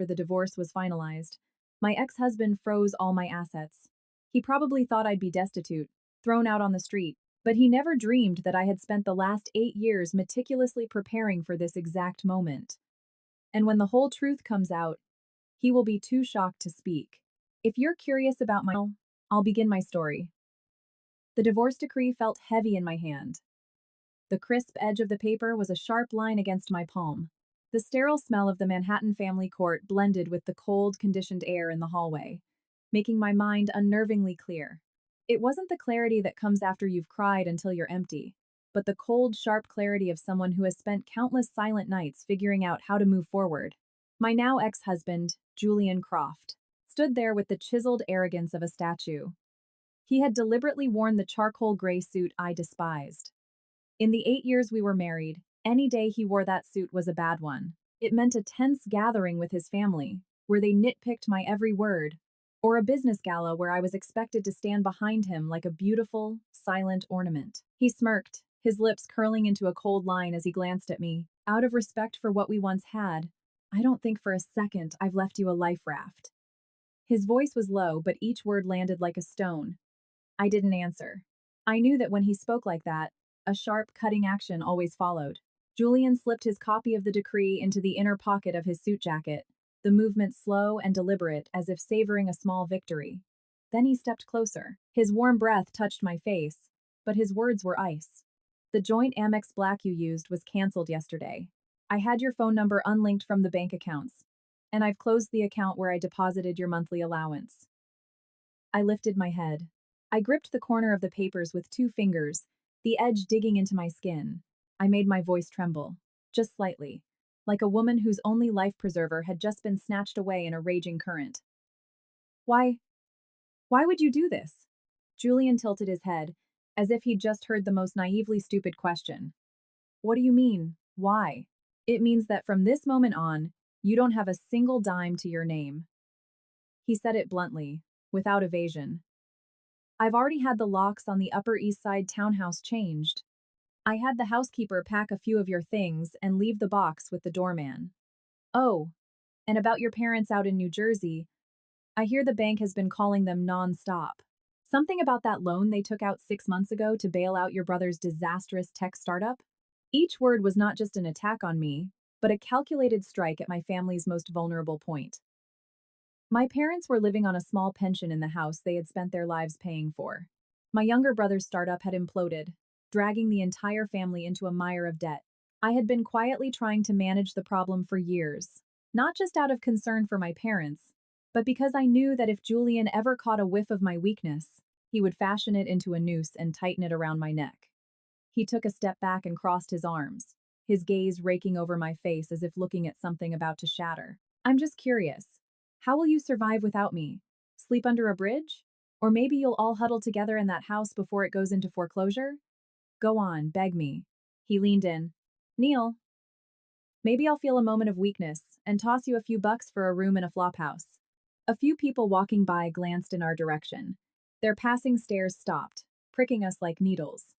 after the divorce was finalized. My ex-husband froze all my assets. He probably thought I'd be destitute, thrown out on the street, but he never dreamed that I had spent the last 8 years meticulously preparing for this exact moment. And when the whole truth comes out, he will be too shocked to speak. If you're curious about I'll begin my story. The divorce decree felt heavy in my hand. The crisp edge of the paper was a sharp line against my palm. The sterile smell of the Manhattan family court blended with the cold, conditioned air in the hallway, making my mind unnervingly clear. It wasn't the clarity that comes after you've cried until you're empty, but the cold, sharp clarity of someone who has spent countless silent nights figuring out how to move forward. My now ex-husband, Julian Croft, stood there with the chiseled arrogance of a statue. He had deliberately worn the charcoal gray suit I despised. In the 8 years we were married, any day he wore that suit was a bad one. It meant a tense gathering with his family, where they nitpicked my every word, or a business gala where I was expected to stand behind him like a beautiful, silent ornament. He smirked, his lips curling into a cold line as he glanced at me. Out of respect for what we once had, I don't think for a second I've left you a life raft. His voice was low, but each word landed like a stone. I didn't answer. I knew that when he spoke like that, a sharp, cutting action always followed. Julian slipped his copy of the decree into the inner pocket of his suit jacket, the movement slow and deliberate as if savoring a small victory. Then he stepped closer. His warm breath touched my face, but his words were ice. The joint Amex Black you used was canceled yesterday. I had your phone number unlinked from the bank accounts, and I've closed the account where I deposited your monthly allowance. I lifted my head. I gripped the corner of the papers with 2 fingers, the edge digging into my skin. I made my voice tremble, just slightly, like a woman whose only life preserver had just been snatched away in a raging current. Why? Why would you do this? Julian tilted his head, as if he'd just heard the most naively stupid question. What do you mean, why? It means that from this moment on, you don't have a single dime to your name. He said it bluntly, without evasion. I've already had the locks on the Upper East Side townhouse changed. I had the housekeeper pack a few of your things and leave the box with the doorman. Oh, and about your parents out in New Jersey, I hear the bank has been calling them non-stop. Something about that loan they took out 6 months ago to bail out your brother's disastrous tech startup? Each word was not just an attack on me, but a calculated strike at my family's most vulnerable point. My parents were living on a small pension in the house they had spent their lives paying for. My younger brother's startup had imploded, dragging the entire family into a mire of debt. I had been quietly trying to manage the problem for years, not just out of concern for my parents, but because I knew that if Julian ever caught a whiff of my weakness, he would fashion it into a noose and tighten it around my neck. He took a step back and crossed his arms, his gaze raking over my face as if looking at something about to shatter. I'm just curious. How will you survive without me? Sleep under a bridge? Or maybe you'll all huddle together in that house before it goes into foreclosure? Go on, beg me. He leaned in. Neil. Maybe I'll feel a moment of weakness and toss you a few bucks for a room in a flophouse. A few people walking by glanced in our direction. Their passing stares stopped, pricking us like needles.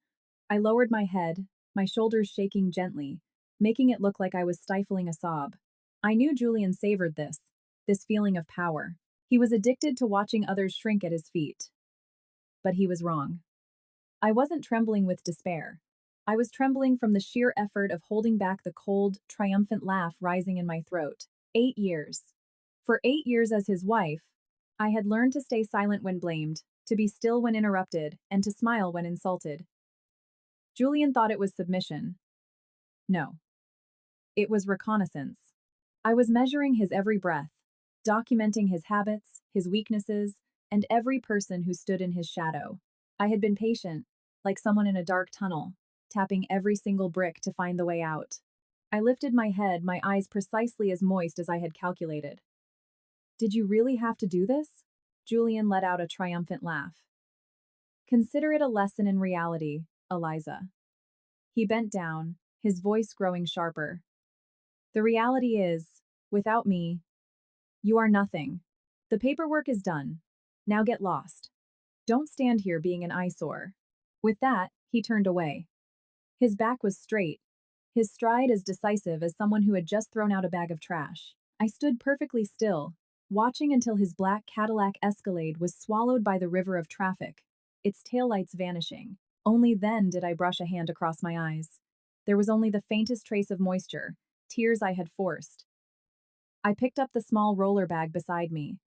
I lowered my head, my shoulders shaking gently, making it look like I was stifling a sob. I knew Julian savored this feeling of power. He was addicted to watching others shrink at his feet. But he was wrong. I wasn't trembling with despair. I was trembling from the sheer effort of holding back the cold, triumphant laugh rising in my throat. 8 years. For 8 years as his wife, I had learned to stay silent when blamed, to be still when interrupted, and to smile when insulted. Julian thought it was submission. No. It was reconnaissance. I was measuring his every breath, documenting his habits, his weaknesses, and every person who stood in his shadow. I had been patient, like someone in a dark tunnel, tapping every single brick to find the way out. I lifted my head, my eyes precisely as moist as I had calculated. Did you really have to do this? Julian let out a triumphant laugh. Consider it a lesson in reality, Eliza. He bent down, his voice growing sharper. The reality is, without me, you are nothing. The paperwork is done. Now get lost. Don't stand here being an eyesore. With that, he turned away. His back was straight, his stride as decisive as someone who had just thrown out a bag of trash. I stood perfectly still, watching until his black Cadillac Escalade was swallowed by the river of traffic, its taillights vanishing. Only then did I brush a hand across my eyes. There was only the faintest trace of moisture, tears I had forced. I picked up the small roller bag beside me.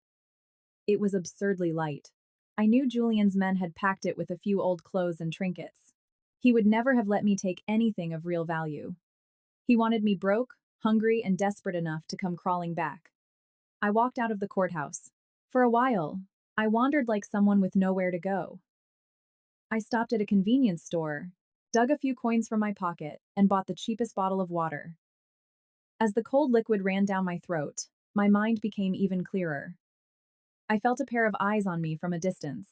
It was absurdly light. I knew Julian's men had packed it with a few old clothes and trinkets. He would never have let me take anything of real value. He wanted me broke, hungry, and desperate enough to come crawling back. I walked out of the courthouse. For a while, I wandered like someone with nowhere to go. I stopped at a convenience store, dug a few coins from my pocket, and bought the cheapest bottle of water. As the cold liquid ran down my throat, my mind became even clearer. I felt a pair of eyes on me from a distance.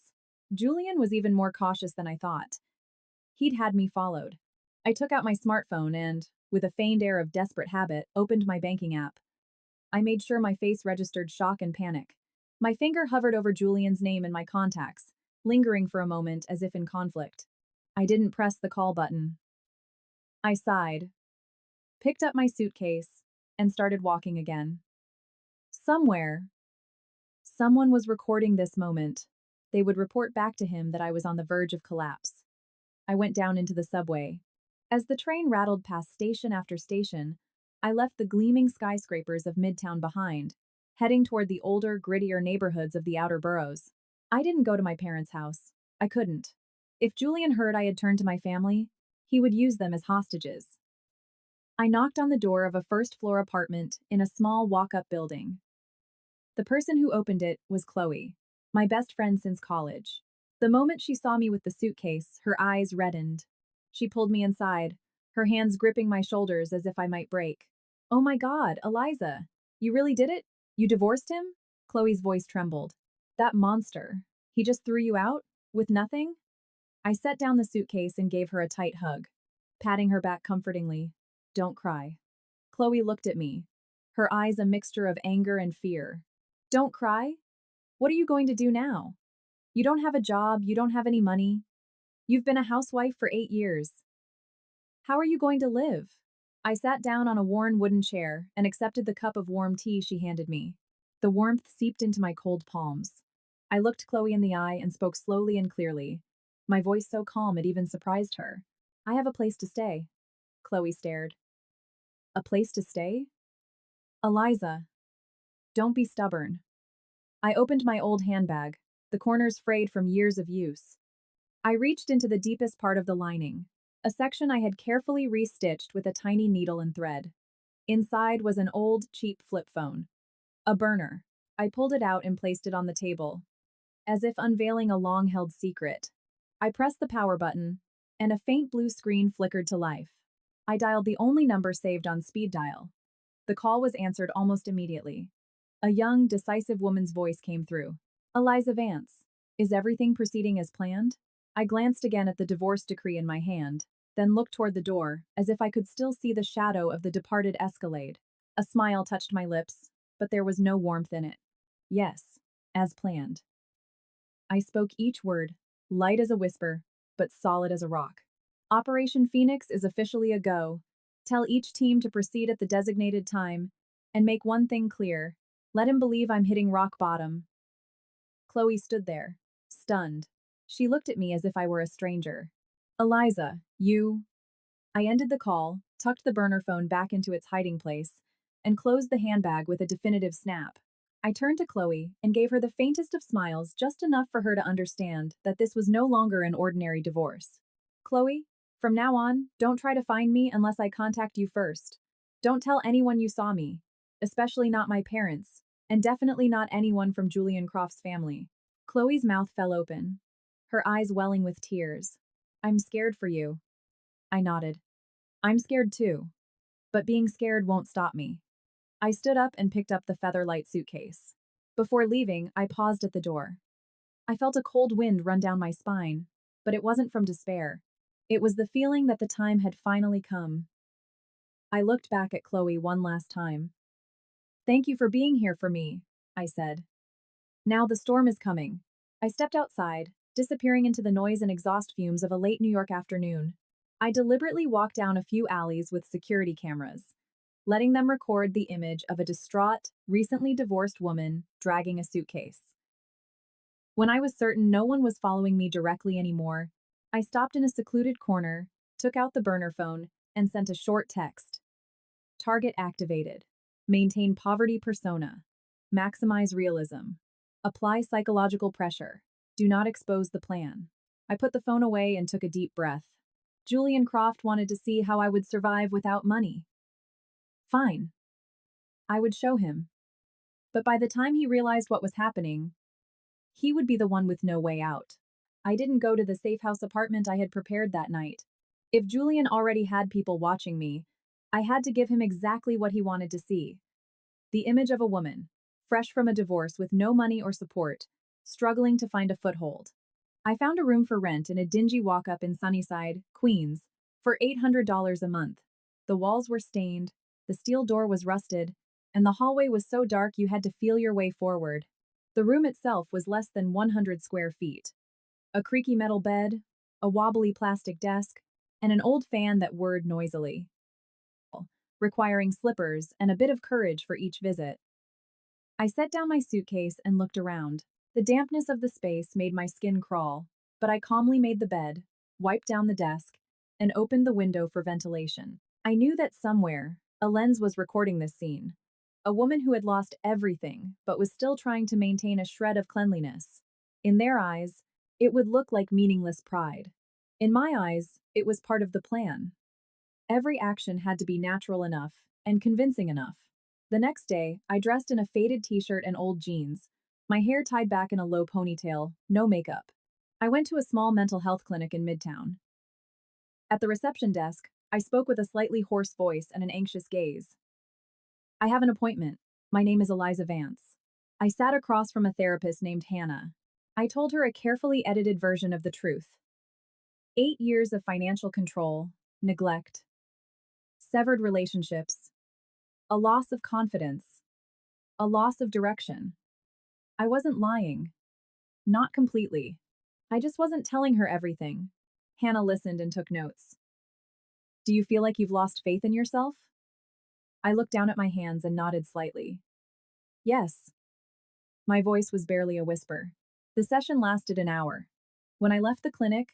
Julian was even more cautious than I thought. He'd had me followed. I took out my smartphone and, with a feigned air of desperate habit, opened my banking app. I made sure my face registered shock and panic. My finger hovered over Julian's name in my contacts, lingering for a moment as if in conflict. I didn't press the call button. I sighed, picked up my suitcase, and started walking again. Somewhere, someone was recording this moment. They would report back to him that I was on the verge of collapse. I went down into the subway. As the train rattled past station after station, I left the gleaming skyscrapers of Midtown behind, heading toward the older, grittier neighborhoods of the outer boroughs. I didn't go to my parents' house. I couldn't. If Julian heard I had turned to my family, he would use them as hostages. I knocked on the door of a first-floor apartment in a small walk-up building. The person who opened it was Chloe, my best friend since college. The moment she saw me with the suitcase, her eyes reddened. She pulled me inside, her hands gripping my shoulders as if I might break. "Oh my God, Eliza! You really did it? You divorced him?" Chloe's voice trembled. "That monster. He just threw you out? With nothing?" I set down the suitcase and gave her a tight hug, patting her back comfortingly. "Don't cry." Chloe looked at me, her eyes a mixture of anger and fear. "Don't cry? What are you going to do now? You don't have a job, you don't have any money. You've been a housewife for 8 years. How are you going to live?" I sat down on a worn wooden chair and accepted the cup of warm tea she handed me. The warmth seeped into my cold palms. I looked Chloe in the eye and spoke slowly and clearly, my voice so calm it even surprised her. "I have a place to stay." Chloe stared. "A place to stay?" "Eliza, don't be stubborn." I opened my old handbag, the corners frayed from years of use. I reached into the deepest part of the lining, a section I had carefully restitched with a tiny needle and thread. Inside was an old, cheap flip phone. A burner. I pulled it out and placed it on the table, as if unveiling a long-held secret. I pressed the power button, and a faint blue screen flickered to life. I dialed the only number saved on speed dial. The call was answered almost immediately. A young, decisive woman's voice came through. "Eliza Vance, is everything proceeding as planned?" I glanced again at the divorce decree in my hand, then looked toward the door, as if I could still see the shadow of the departed Escalade. A smile touched my lips, but there was no warmth in it. "Yes, as planned." I spoke each word, light as a whisper, but solid as a rock. "Operation Phoenix is officially a go. Tell each team to proceed at the designated time, and make one thing clear. Let him believe I'm hitting rock bottom." Chloe stood there, stunned. She looked at me as if I were a stranger. "Eliza, you—" I ended the call, tucked the burner phone back into its hiding place, and closed the handbag with a definitive snap. I turned to Chloe and gave her the faintest of smiles, just enough for her to understand that this was no longer an ordinary divorce. "Chloe, from now on, don't try to find me unless I contact you first. Don't tell anyone you saw me, especially not my parents, and definitely not anyone from Julian Croft's family." Chloe's mouth fell open, her eyes welling with tears. "I'm scared for you." I nodded. "I'm scared too. But being scared won't stop me." I stood up and picked up the Featherlight suitcase. Before leaving, I paused at the door. I felt a cold wind run down my spine, but it wasn't from despair. It was the feeling that the time had finally come. I looked back at Chloe one last time. "Thank you for being here for me," I said. "Now the storm is coming." I stepped outside, disappearing into the noise and exhaust fumes of a late New York afternoon. I deliberately walked down a few alleys with security cameras. letting them record the image of a distraught, recently divorced woman dragging a suitcase. When I was certain no one was following me directly anymore, I stopped in a secluded corner, took out the burner phone, and sent a short text. Target activated. Maintain poverty persona. Maximize realism. Apply psychological pressure. Do not expose the plan. I put the phone away and took a deep breath. Julian Croft wanted to see how I would survive without money. Fine. I would show him. But by the time he realized what was happening, he would be the one with no way out. I didn't go to the safe house apartment I had prepared that night. If Julian already had people watching me, I had to give him exactly what he wanted to see. The image of a woman, fresh from a divorce with no money or support, struggling to find a foothold. I found a room for rent in a dingy walk-up in Sunnyside, Queens, for $800 a month. The walls were stained, the steel door was rusted, and the hallway was so dark you had to feel your way forward. The room itself was less than 100 square feet. A creaky metal bed, a wobbly plastic desk, and an old fan that whirred noisily, requiring slippers and a bit of courage for each visit. I set down my suitcase and looked around. The dampness of the space made my skin crawl, but I calmly made the bed, wiped down the desk, and opened the window for ventilation. I knew that somewhere, a lens was recording this scene. A woman who had lost everything, but was still trying to maintain a shred of cleanliness. In their eyes, it would look like meaningless pride. In my eyes, it was part of the plan. Every action had to be natural enough and convincing enough. The next day, I dressed in a faded t-shirt and old jeans, my hair tied back in a low ponytail, no makeup. I went to a small mental health clinic in Midtown. At the reception desk, I spoke with a slightly hoarse voice and an anxious gaze. I have an appointment. My name is Eliza Vance. I sat across from a therapist named Hannah. I told her a carefully edited version of the truth. 8 years of financial control, neglect, severed relationships, a loss of confidence, a loss of direction. I wasn't lying. Not completely. I just wasn't telling her everything. Hannah listened and took notes. Do you feel like you've lost faith in yourself? I looked down at my hands and nodded slightly. Yes. My voice was barely a whisper. The session lasted an hour. When I left the clinic,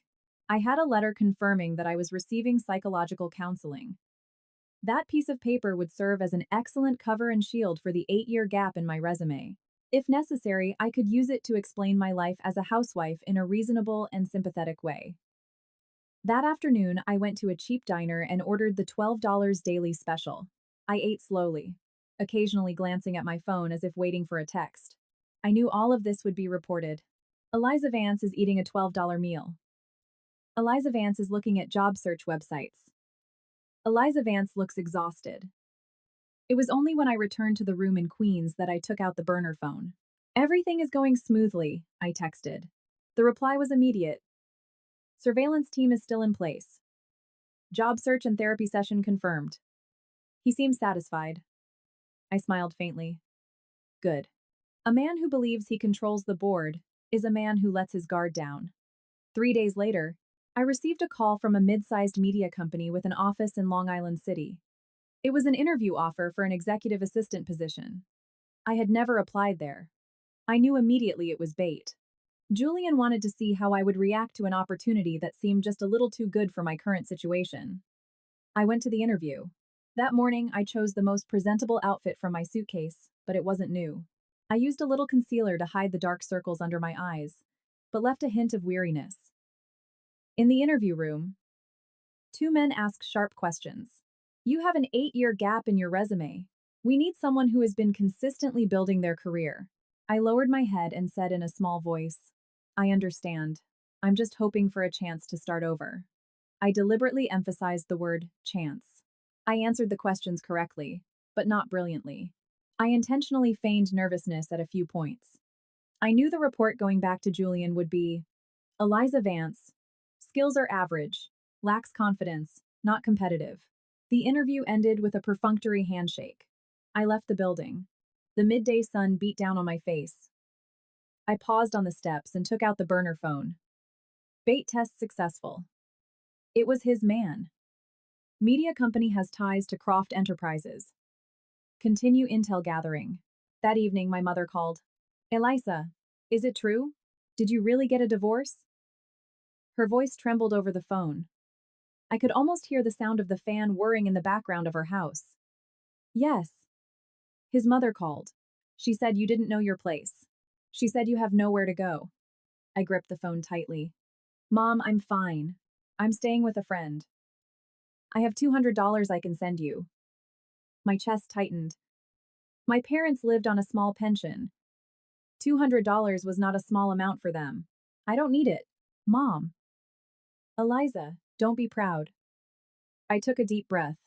I had a letter confirming that I was receiving psychological counseling. That piece of paper would serve as an excellent cover and shield for the 8-year gap in my resume. If necessary, I could use it to explain my life as a housewife in a reasonable and sympathetic way. That afternoon, I went to a cheap diner and ordered the $12 daily special. I ate slowly, occasionally glancing at my phone as if waiting for a text. I knew all of this would be reported. Eliza Vance is eating a $12 meal. Eliza Vance is looking at job search websites. Eliza Vance looks exhausted. It was only when I returned to the room in Queens that I took out the burner phone. Everything is going smoothly, I texted. The reply was immediate. Surveillance team is still in place. Job search and therapy session confirmed. He seemed satisfied. I smiled faintly. Good. A man who believes he controls the board is a man who lets his guard down. 3 days later, I received a call from a mid-sized media company with an office in Long Island City. It was an interview offer for an executive assistant position. I had never applied there. I knew immediately it was bait. Julian wanted to see how I would react to an opportunity that seemed just a little too good for my current situation. I went to the interview. That morning, I chose the most presentable outfit from my suitcase, but it wasn't new. I used a little concealer to hide the dark circles under my eyes, but left a hint of weariness. In the interview room, 2 men asked sharp questions. You have an 8-year gap in your resume. We need someone who has been consistently building their career. I lowered my head and said in a small voice, I understand. I'm just hoping for a chance to start over. I deliberately emphasized the word chance. I answered the questions correctly, but not brilliantly. I intentionally feigned nervousness at a few points. I knew the report going back to Julian would be, Eliza Vance. Skills are average, lacks confidence, not competitive. The interview ended with a perfunctory handshake. I left the building. The midday sun beat down on my face. I paused on the steps and took out the burner phone. Bait test successful. It was his man. Media company has ties to Croft Enterprises. Continue intel gathering. That evening, my mother called. Eliza, is it true? Did you really get a divorce? Her voice trembled over the phone. I could almost hear the sound of the fan whirring in the background of her house. Yes. His mother called. She said you didn't know your place. She said you have nowhere to go. I gripped the phone tightly. Mom, I'm fine. I'm staying with a friend. I have $200 I can send you. My chest tightened. My parents lived on a small pension. $200 was not a small amount for them. I don't need it. Mom. Eliza, don't be proud. I took a deep breath.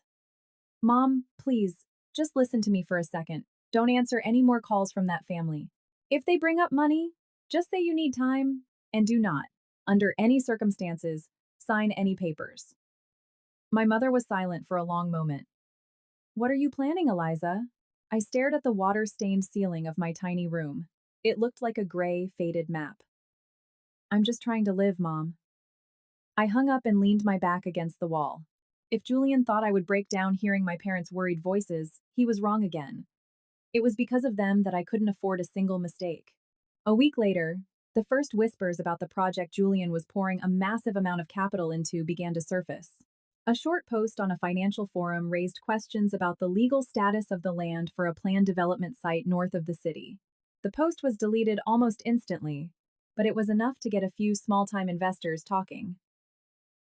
Mom, please, just listen to me for a second. Don't answer any more calls from that family. If they bring up money, just say you need time, and do not, under any circumstances, sign any papers. My mother was silent for a long moment. What are you planning, Eliza? I stared at the water-stained ceiling of my tiny room. It looked like a gray, faded map. I'm just trying to live, Mom. I hung up and leaned my back against the wall. If Julian thought I would break down hearing my parents' worried voices, he was wrong again. It was because of them that I couldn't afford a single mistake. A week later, the first whispers about the project Julian was pouring a massive amount of capital into began to surface. A short post on a financial forum raised questions about the legal status of the land for a planned development site north of the city. The post was deleted almost instantly, but it was enough to get a few small-time investors talking.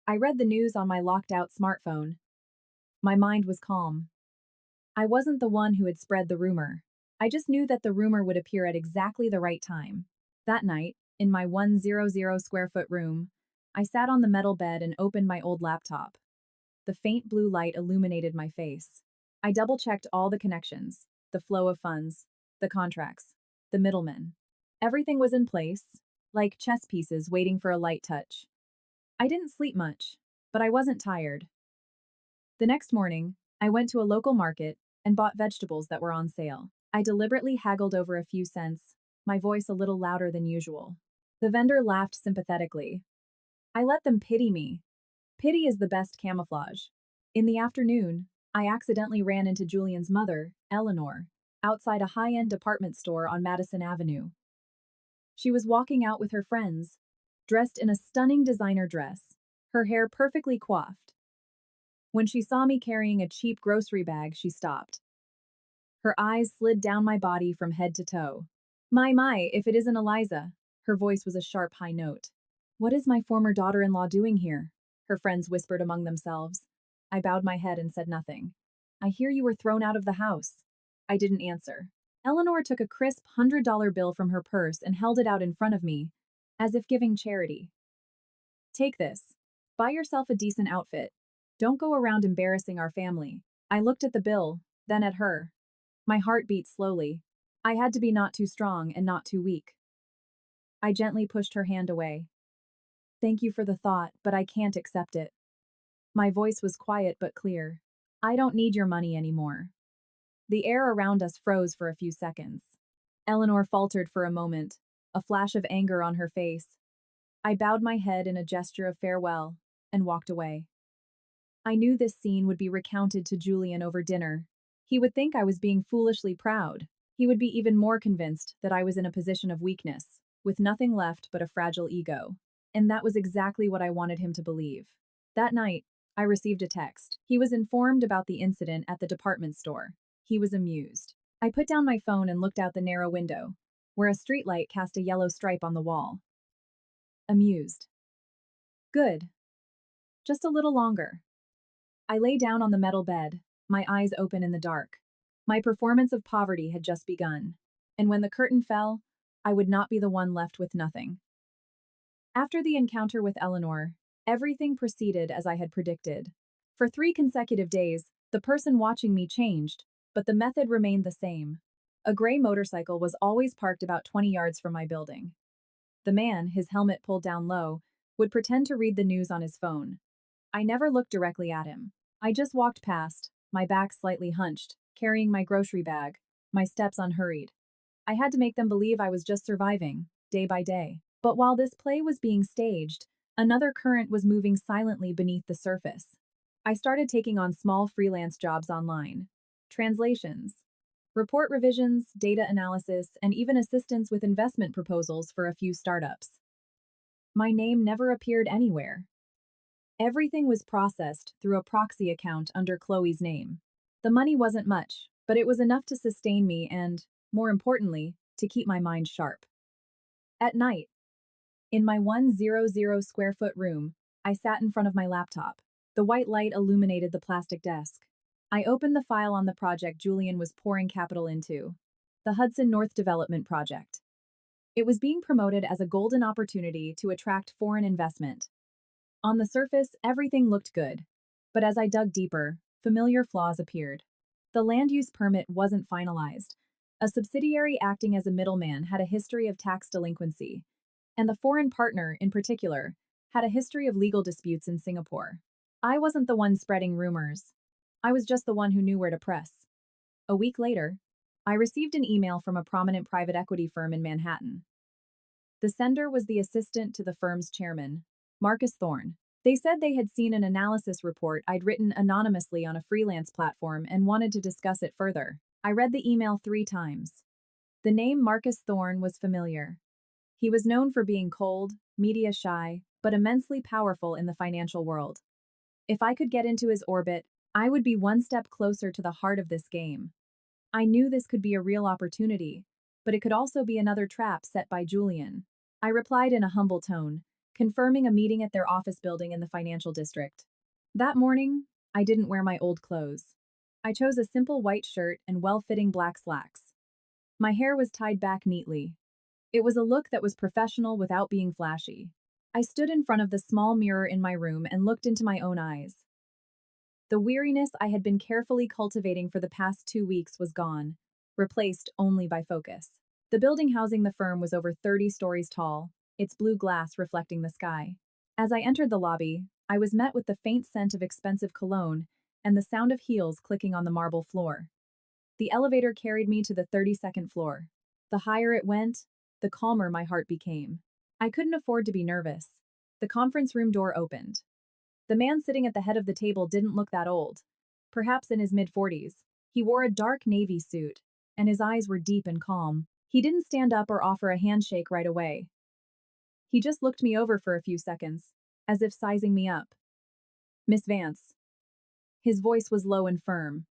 I read the news on my locked-out smartphone. My mind was calm. I wasn't the one who had spread the rumor. I just knew that the rumor would appear at exactly the right time. That night, in my 100-square-foot room, I sat on the metal bed and opened my old laptop. The faint blue light illuminated my face. I double-checked all the connections, the flow of funds, the contracts, the middlemen. Everything was in place, like chess pieces waiting for a light touch. I didn't sleep much, but I wasn't tired. The next morning, I went to a local market and bought vegetables that were on sale. I deliberately haggled over a few cents, my voice a little louder than usual. The vendor laughed sympathetically. I let them pity me. Pity is the best camouflage. In the afternoon, I accidentally ran into Julian's mother, Eleanor, outside a high-end department store on Madison Avenue. She was walking out with her friends, dressed in a stunning designer dress, her hair perfectly coiffed. When she saw me carrying a cheap grocery bag, she stopped. Her eyes slid down my body from head to toe. My, if it isn't Eliza. Her voice was a sharp high note. What is my former daughter-in-law doing here? Her friends whispered among themselves. I bowed my head and said nothing. I hear you were thrown out of the house. I didn't answer. Eleanor took a crisp $100 bill from her purse and held it out in front of me, as if giving charity. Take this. Buy yourself a decent outfit. Don't go around embarrassing our family. I looked at the bill, then at her. My heart beat slowly. I had to be not too strong and not too weak. I gently pushed her hand away. Thank you for the thought, but I can't accept it. My voice was quiet but clear. I don't need your money anymore. The air around us froze for a few seconds. Eleanor faltered for a moment, a flash of anger on her face. I bowed my head in a gesture of farewell and walked away. I knew this scene would be recounted to Julian over dinner. He would think I was being foolishly proud. He would be even more convinced that I was in a position of weakness, with nothing left but a fragile ego. And that was exactly what I wanted him to believe. That night, I received a text. He was informed about the incident at the department store. He was amused. I put down my phone and looked out the narrow window, where a streetlight cast a yellow stripe on the wall. Amused. Good. Just a little longer. I lay down on the metal bed, my eyes open in the dark. My performance of poverty had just begun, and when the curtain fell, I would not be the one left with nothing. After the encounter with Eleanor, everything proceeded as I had predicted. For 3 consecutive days, the person watching me changed, but the method remained the same. A gray motorcycle was always parked about 20 yards from my building. The man, his helmet pulled down low, would pretend to read the news on his phone. I never looked directly at him. I just walked past, my back slightly hunched, carrying my grocery bag, my steps unhurried. I had to make them believe I was just surviving, day by day. But while this play was being staged, another current was moving silently beneath the surface. I started taking on small freelance jobs online. Translations, report revisions, data analysis, and even assistance with investment proposals for a few startups. My name never appeared anywhere. Everything was processed through a proxy account under Chloe's name. The money wasn't much, but it was enough to sustain me and, more importantly, to keep my mind sharp. At night, in my 100 square foot room, I sat in front of my laptop. The white light illuminated the plastic desk. I opened the file on the project Julian was pouring capital into, the Hudson North Development Project. It was being promoted as a golden opportunity to attract foreign investment. On the surface, everything looked good, but as I dug deeper, familiar flaws appeared. The land use permit wasn't finalized. A subsidiary acting as a middleman had a history of tax delinquency, and the foreign partner, in particular, had a history of legal disputes in Singapore. I wasn't the one spreading rumors. I was just the one who knew where to press. A week later, I received an email from a prominent private equity firm in Manhattan. The sender was the assistant to the firm's chairman, Marcus Thorne. They said they had seen an analysis report I'd written anonymously on a freelance platform and wanted to discuss it further. I read the email 3 times. The name Marcus Thorne was familiar. He was known for being cold, media shy, but immensely powerful in the financial world. If I could get into his orbit, I would be one step closer to the heart of this game. I knew this could be a real opportunity, but it could also be another trap set by Julian. I replied in a humble tone, confirming a meeting at their office building in the financial district. That morning, I didn't wear my old clothes. I chose a simple white shirt and well-fitting black slacks. My hair was tied back neatly. It was a look that was professional without being flashy. I stood in front of the small mirror in my room and looked into my own eyes. The weariness I had been carefully cultivating for the past 2 weeks was gone, replaced only by focus. The building housing the firm was over 30 stories tall, its blue glass reflecting the sky. As I entered the lobby, I was met with the faint scent of expensive cologne and the sound of heels clicking on the marble floor. The elevator carried me to the 32nd floor. The higher it went, the calmer my heart became. I couldn't afford to be nervous. The conference room door opened. The man sitting at the head of the table didn't look that old, perhaps in his mid-40s. He wore a dark navy suit, and his eyes were deep and calm. He didn't stand up or offer a handshake right away. He just looked me over for a few seconds, as if sizing me up. "Miss Vance." His voice was low and firm.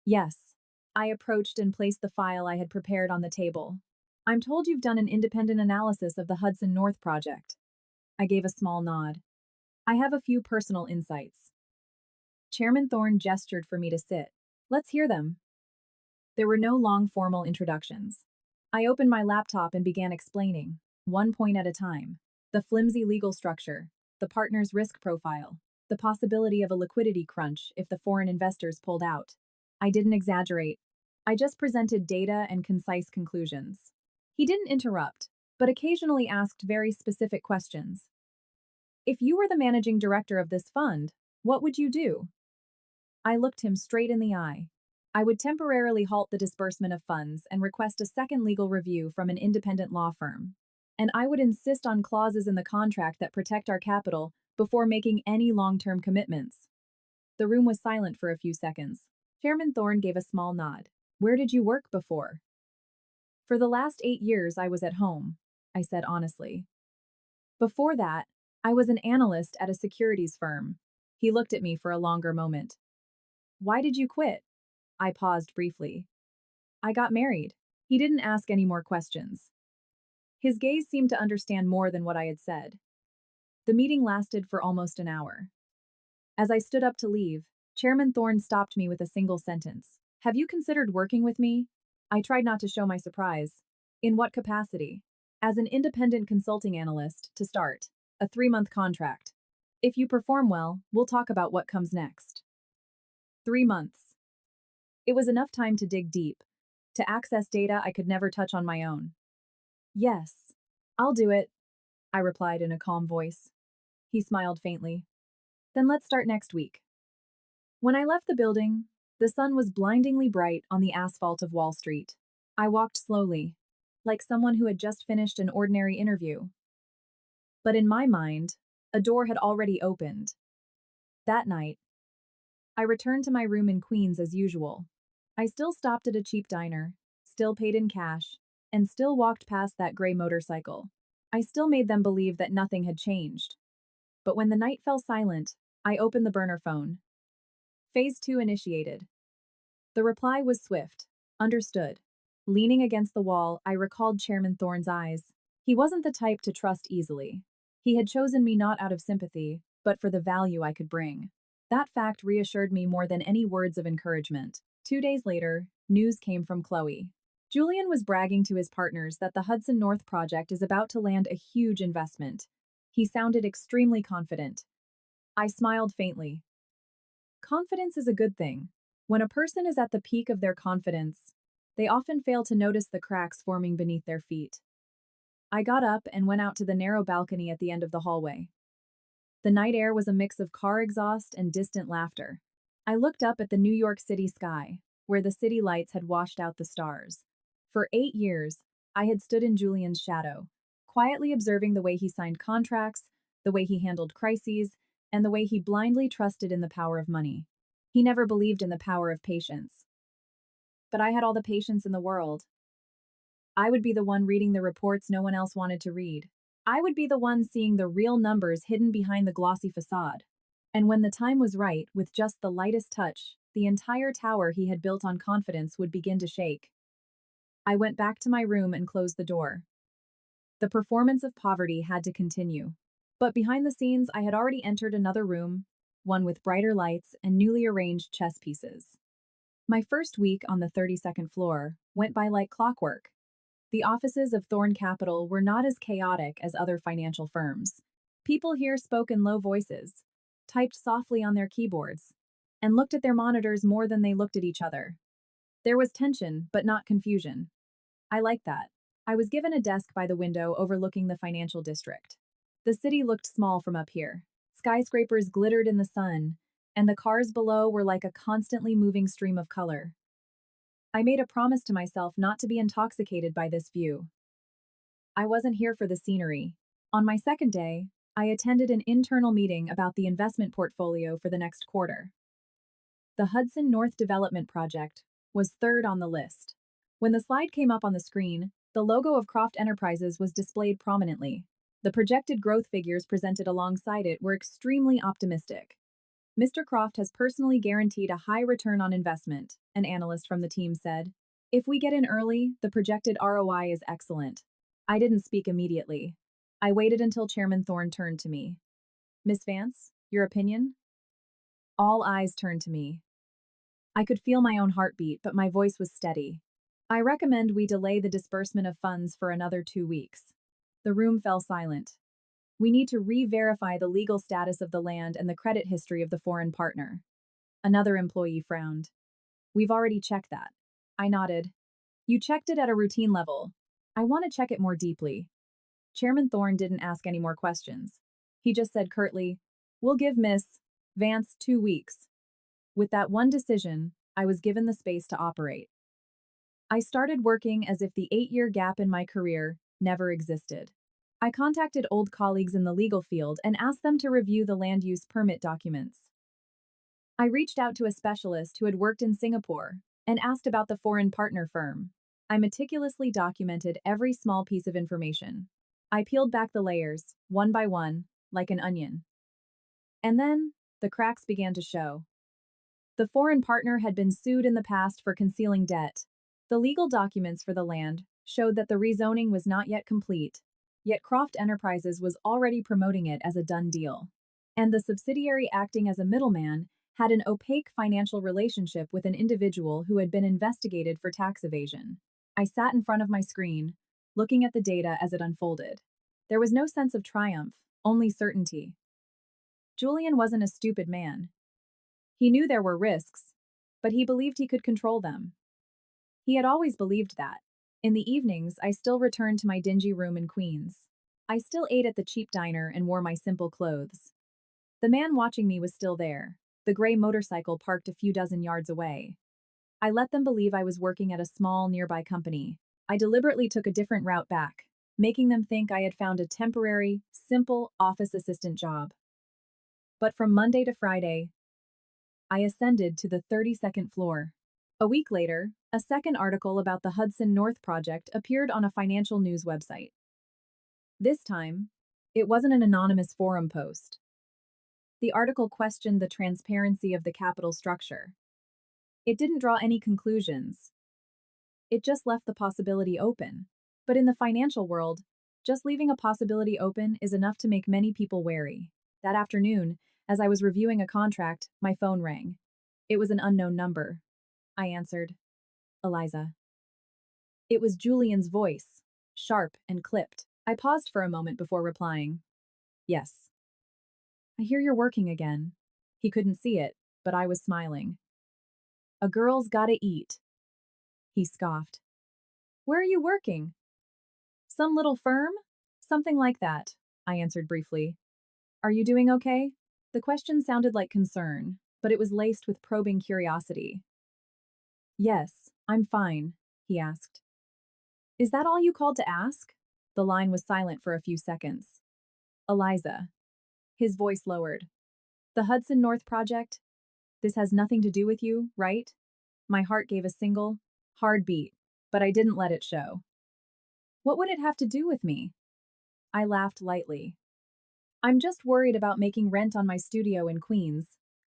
"Yes." I approached and placed the file I had prepared on the table. "I'm told you've done an independent analysis of the Hudson North project." I gave a small nod. "I have a few personal insights." Chairman Thorne gestured for me to sit. "Let's hear them." There were no long formal introductions. I opened my laptop and began explaining, one point at a time. The flimsy legal structure, the partner's risk profile, the possibility of a liquidity crunch if the foreign investors pulled out. I didn't exaggerate. I just presented data and concise conclusions. He didn't interrupt, but occasionally asked very specific questions. "If you were the managing director of this fund, what would you do?" I looked him straight in the eye. "I would temporarily halt the disbursement of funds and request a second legal review from an independent law firm. And I would insist on clauses in the contract that protect our capital before making any long-term commitments." The room was silent for a few seconds. Chairman Thorne gave a small nod. "Where did you work before?" "For the last 8 years I was at home," I said honestly. "Before that, I was an analyst at a securities firm." He looked at me for a longer moment. "Why did you quit?" I paused briefly. "I got married." He didn't ask any more questions. His gaze seemed to understand more than what I had said. The meeting lasted for almost an hour. As I stood up to leave, Chairman Thorne stopped me with a single sentence. "Have you considered working with me?" I tried not to show my surprise. "In what capacity?" "As an independent consulting analyst, to start. A 3-month contract. If you perform well, we'll talk about what comes next." 3 months. It was enough time to dig deep, to access data I could never touch on my own. "Yes, I'll do it," I replied in a calm voice. He smiled faintly. "Then let's start next week." When I left the building, the sun was blindingly bright on the asphalt of Wall Street. I walked slowly, like someone who had just finished an ordinary interview. But in my mind, a door had already opened. That night, I returned to my room in Queens as usual. I still stopped at a cheap diner, still paid in cash, and still walked past that gray motorcycle. I still made them believe that nothing had changed. But when the night fell silent, I opened the burner phone. Phase 2 initiated. The reply was swift. Understood. Leaning against the wall, I recalled Chairman Thorne's eyes. He wasn't the type to trust easily. He had chosen me not out of sympathy, but for the value I could bring. That fact reassured me more than any words of encouragement. 2 days later, news came from Chloe. Julian was bragging to his partners that the Hudson North project is about to land a huge investment. He sounded extremely confident. I smiled faintly. Confidence is a good thing. When a person is at the peak of their confidence, they often fail to notice the cracks forming beneath their feet. I got up and went out to the narrow balcony at the end of the hallway. The night air was a mix of car exhaust and distant laughter. I looked up at the New York City sky, where the city lights had washed out the stars. For 8 years, I had stood in Julian's shadow, quietly observing the way he signed contracts, the way he handled crises, and the way he blindly trusted in the power of money. He never believed in the power of patience. But I had all the patience in the world. I would be the one reading the reports no one else wanted to read. I would be the one seeing the real numbers hidden behind the glossy facade. And when the time was right, with just the lightest touch, the entire tower he had built on confidence would begin to shake. I went back to my room and closed the door. The performance of poverty had to continue. But behind the scenes, I had already entered another room, one with brighter lights and newly arranged chess pieces. My first week on the 32nd floor went by like clockwork. The offices of Thorne Capital were not as chaotic as other financial firms. People here spoke in low voices, typed softly on their keyboards, and looked at their monitors more than they looked at each other. There was tension, but not confusion. I liked that. I was given a desk by the window overlooking the financial district. The city looked small from up here. Skyscrapers glittered in the sun, and the cars below were like a constantly moving stream of color. I made a promise to myself not to be intoxicated by this view. I wasn't here for the scenery. On my second day, I attended an internal meeting about the investment portfolio for the next quarter. The Hudson North Development Project was third on the list. When the slide came up on the screen, the logo of Croft Enterprises was displayed prominently. The projected growth figures presented alongside it were extremely optimistic. Mr. Croft has personally guaranteed a high return on investment, an analyst from the team said. If we get in early, the projected ROI is excellent. I didn't speak immediately. I waited until Chairman Thorne turned to me. Miss Vance, your opinion? All eyes turned to me. I could feel my own heartbeat, but my voice was steady. I recommend we delay the disbursement of funds for another 2 weeks. The room fell silent. We need to re-verify the legal status of the land and the credit history of the foreign partner. Another employee frowned. We've already checked that. I nodded. You checked it at a routine level. I want to check it more deeply. Chairman Thorne didn't ask any more questions. He just said curtly, we'll give Miss Vance 2 weeks. With that one decision, I was given the space to operate. I started working as if the 8-year gap in my career never existed. I contacted old colleagues in the legal field and asked them to review the land use permit documents. I reached out to a specialist who had worked in Singapore and asked about the foreign partner firm. I meticulously documented every small piece of information. I peeled back the layers, one by one, like an onion. And then, the cracks began to show. The foreign partner had been sued in the past for concealing debt. The legal documents for the land showed that the rezoning was not yet complete, yet Croft Enterprises was already promoting it as a done deal. And the subsidiary acting as a middleman had an opaque financial relationship with an individual who had been investigated for tax evasion. I sat in front of my screen, looking at the data as it unfolded. There was no sense of triumph, only certainty. Julian wasn't a stupid man. He knew there were risks, but he believed he could control them. He had always believed that. In the evenings, I still returned to my dingy room in Queens. I still ate at the cheap diner and wore my simple clothes. The man watching me was still there, the gray motorcycle parked a few dozen yards away. I let them believe I was working at a small nearby company. I deliberately took a different route back, making them think I had found a temporary, simple office assistant job. But from Monday to Friday, I ascended to the 32nd floor. A week later, a second article about the Hudson North Project appeared on a financial news website. This time, it wasn't an anonymous forum post. The article questioned the transparency of the capital structure. It didn't draw any conclusions. It just left the possibility open. But in the financial world, just leaving a possibility open is enough to make many people wary. That afternoon, as I was reviewing a contract, my phone rang. It was an unknown number. I answered. Eliza. It was Julian's voice, sharp and clipped. I paused for a moment before replying. Yes. I hear you're working again. He couldn't see it, but I was smiling. A girl's gotta eat. He scoffed. Where are you working? Some little firm? Something like that, I answered briefly. Are you doing okay? The question sounded like concern, but it was laced with probing curiosity. Yes, I'm fine, he asked. Is that all you called to ask? The line was silent for a few seconds. Eliza. His voice lowered. The Hudson North Project? This has nothing to do with you, right? My heart gave a single, hard beat, but I didn't let it show. What would it have to do with me? I laughed lightly. I'm just worried about making rent on my studio in Queens.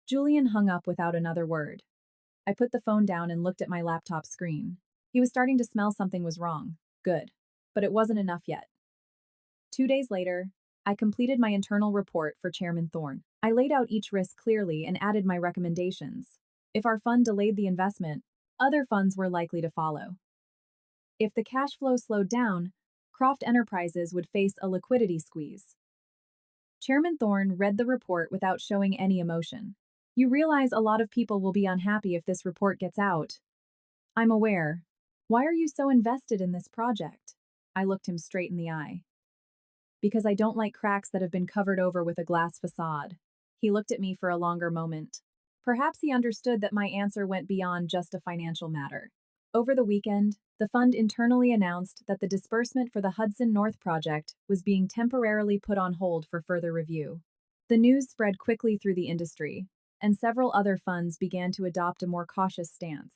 Julian hung up without another word. I put the phone down and looked at my laptop screen. He was starting to smell something was wrong. Good. But it wasn't enough yet. 2 days later, I completed my internal report for Chairman Thorne. I laid out each risk clearly and added my recommendations. If our fund delayed the investment, other funds were likely to follow. If the cash flow slowed down, Croft Enterprises would face a liquidity squeeze. Chairman Thorne read the report without showing any emotion. You realize a lot of people will be unhappy if this report gets out. I'm aware. Why are you so invested in this project? I looked him straight in the eye. Because I don't like cracks that have been covered over with a glass facade. He looked at me for a longer moment. Perhaps he understood that my answer went beyond just a financial matter. Over the weekend, the fund internally announced that the disbursement for the Hudson North Project was being temporarily put on hold for further review. The news spread quickly through the industry, and several other funds began to adopt a more cautious stance.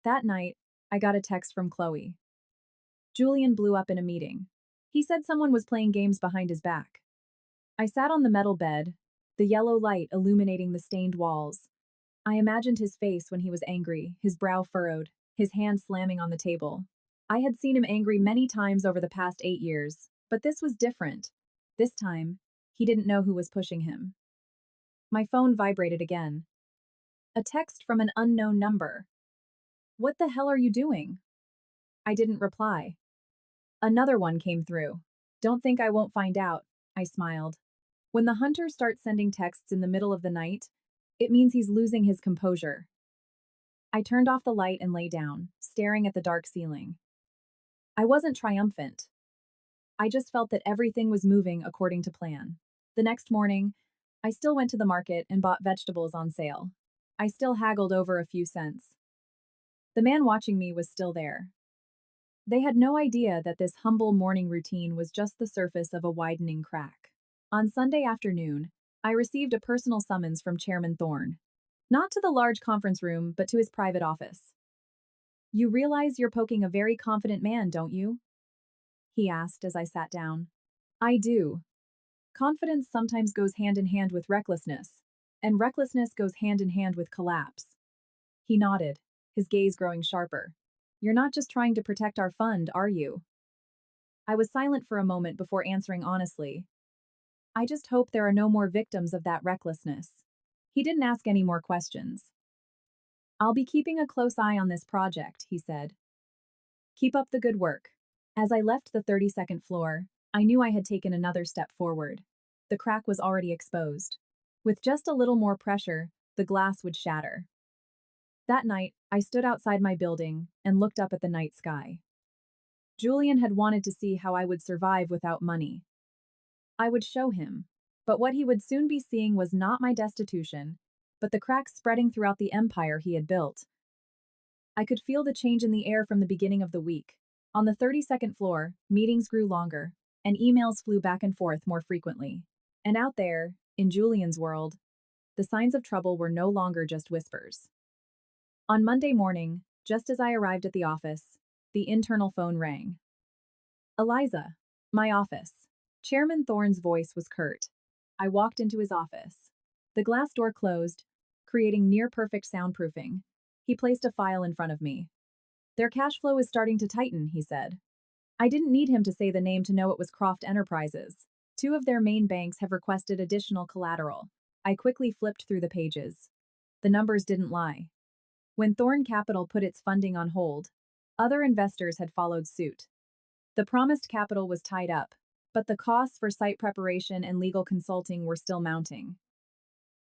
That night, I got a text from Chloe. Julian blew up in a meeting. He said someone was playing games behind his back. I sat on the metal bed, the yellow light illuminating the stained walls. I imagined his face when he was angry, his brow furrowed, his hand slamming on the table. I had seen him angry many times over the past 8 years, but this was different. This time, he didn't know who was pushing him. My phone vibrated again. A text from an unknown number. What the hell are you doing? I didn't reply. Another one came through. Don't think I won't find out, I smiled. When the hunter starts sending texts in the middle of the night, it means he's losing his composure. I turned off the light and lay down, staring at the dark ceiling. I wasn't triumphant. I just felt that everything was moving according to plan. The next morning, I still went to the market and bought vegetables on sale. I still haggled over a few cents. The man watching me was still there. They had no idea that this humble morning routine was just the surface of a widening crack. On Sunday afternoon, I received a personal summons from Chairman Thorne. Not to the large conference room, but to his private office. You realize you're poking a very confident man, don't you? He asked as I sat down. I do. Confidence sometimes goes hand in hand with recklessness, and recklessness goes hand in hand with collapse. He nodded, his gaze growing sharper. You're not just trying to protect our fund, are you? I was silent for a moment before answering honestly. I just hope there are no more victims of that recklessness. He didn't ask any more questions. I'll be keeping a close eye on this project, he said. Keep up the good work. As I left the 32nd floor, I knew I had taken another step forward. The crack was already exposed. With just a little more pressure, the glass would shatter. That night, I stood outside my building and looked up at the night sky. Julian had wanted to see how I would survive without money. I would show him, but what he would soon be seeing was not my destitution, but the cracks spreading throughout the empire he had built. I could feel the change in the air from the beginning of the week. On the 32nd floor, meetings grew longer, and emails flew back and forth more frequently. And out there, in Julian's world, the signs of trouble were no longer just whispers. On Monday morning, just as I arrived at the office, the internal phone rang. Eliza, my office. Chairman Thorne's voice was curt. I walked into his office. The glass door closed, creating near-perfect soundproofing. He placed a file in front of me. Their cash flow is starting to tighten, he said. I didn't need him to say the name to know it was Croft Enterprises. Two of their main banks have requested additional collateral. I quickly flipped through the pages. The numbers didn't lie. When Thorne Capital put its funding on hold, other investors had followed suit. The promised capital was tied up, but the costs for site preparation and legal consulting were still mounting.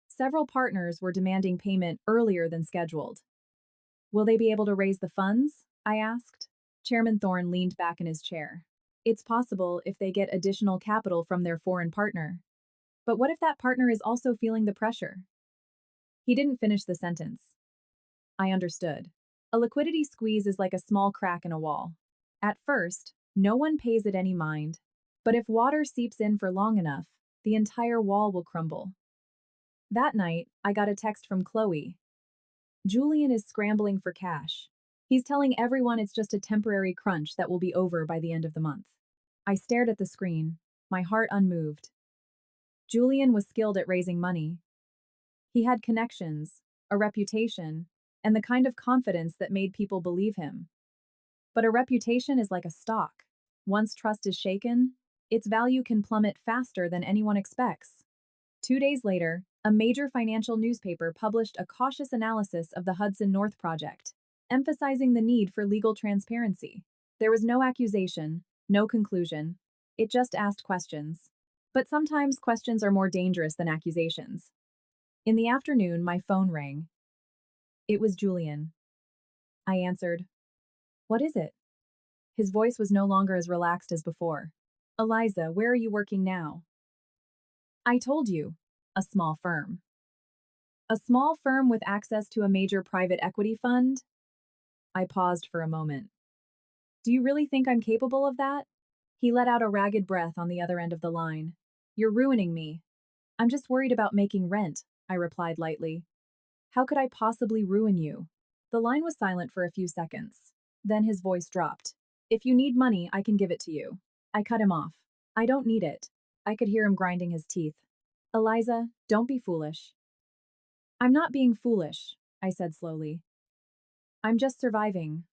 Several partners were demanding payment earlier than scheduled. Will they be able to raise the funds? I asked. Chairman Thorne leaned back in his chair. It's possible if they get additional capital from their foreign partner. But what if that partner is also feeling the pressure? He didn't finish the sentence. I understood. A liquidity squeeze is like a small crack in a wall. At first, no one pays it any mind. But if water seeps in for long enough, the entire wall will crumble. That night, I got a text from Chloe. Julian is scrambling for cash. He's telling everyone it's just a temporary crunch that will be over by the end of the month. I stared at the screen, my heart unmoved. Julian was skilled at raising money. He had connections, a reputation, and the kind of confidence that made people believe him. But a reputation is like a stock. Once trust is shaken, its value can plummet faster than anyone expects. 2 days later, a major financial newspaper published a cautious analysis of the Hudson North project, emphasizing the need for legal transparency. There was no accusation, no conclusion. It just asked questions. But sometimes questions are more dangerous than accusations. In the afternoon, my phone rang. It was Julian. I answered. What is it? His voice was no longer as relaxed as before. Eliza, where are you working now? I told you. A small firm. A small firm with access to a major private equity fund? I paused for a moment. Do you really think I'm capable of that? He let out a ragged breath on the other end of the line. You're ruining me. I'm just worried about making rent, I replied lightly. How could I possibly ruin you? The line was silent for a few seconds. Then his voice dropped. If you need money, I can give it to you. I cut him off. I don't need it. I could hear him grinding his teeth. Eliza, don't be foolish. I'm not being foolish, I said slowly. I'm just surviving.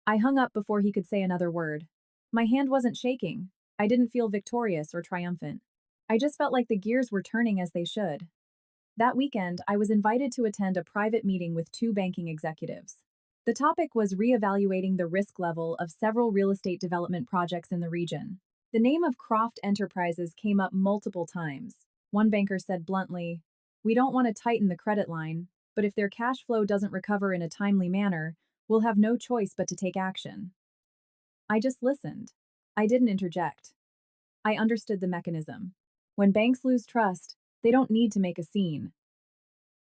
I hung up before he could say another word. My hand wasn't shaking. I didn't feel victorious or triumphant. I just felt like the gears were turning as they should. That weekend, I was invited to attend a private meeting with 2 banking executives. The topic was reevaluating the risk level of several real estate development projects in the region. The name of Croft Enterprises came up multiple times. One banker said bluntly, "We don't want to tighten the credit line, but if their cash flow doesn't recover in a timely manner, we'll have no choice but to take action." I just listened. I didn't interject. I understood the mechanism. When banks lose trust, they don't need to make a scene.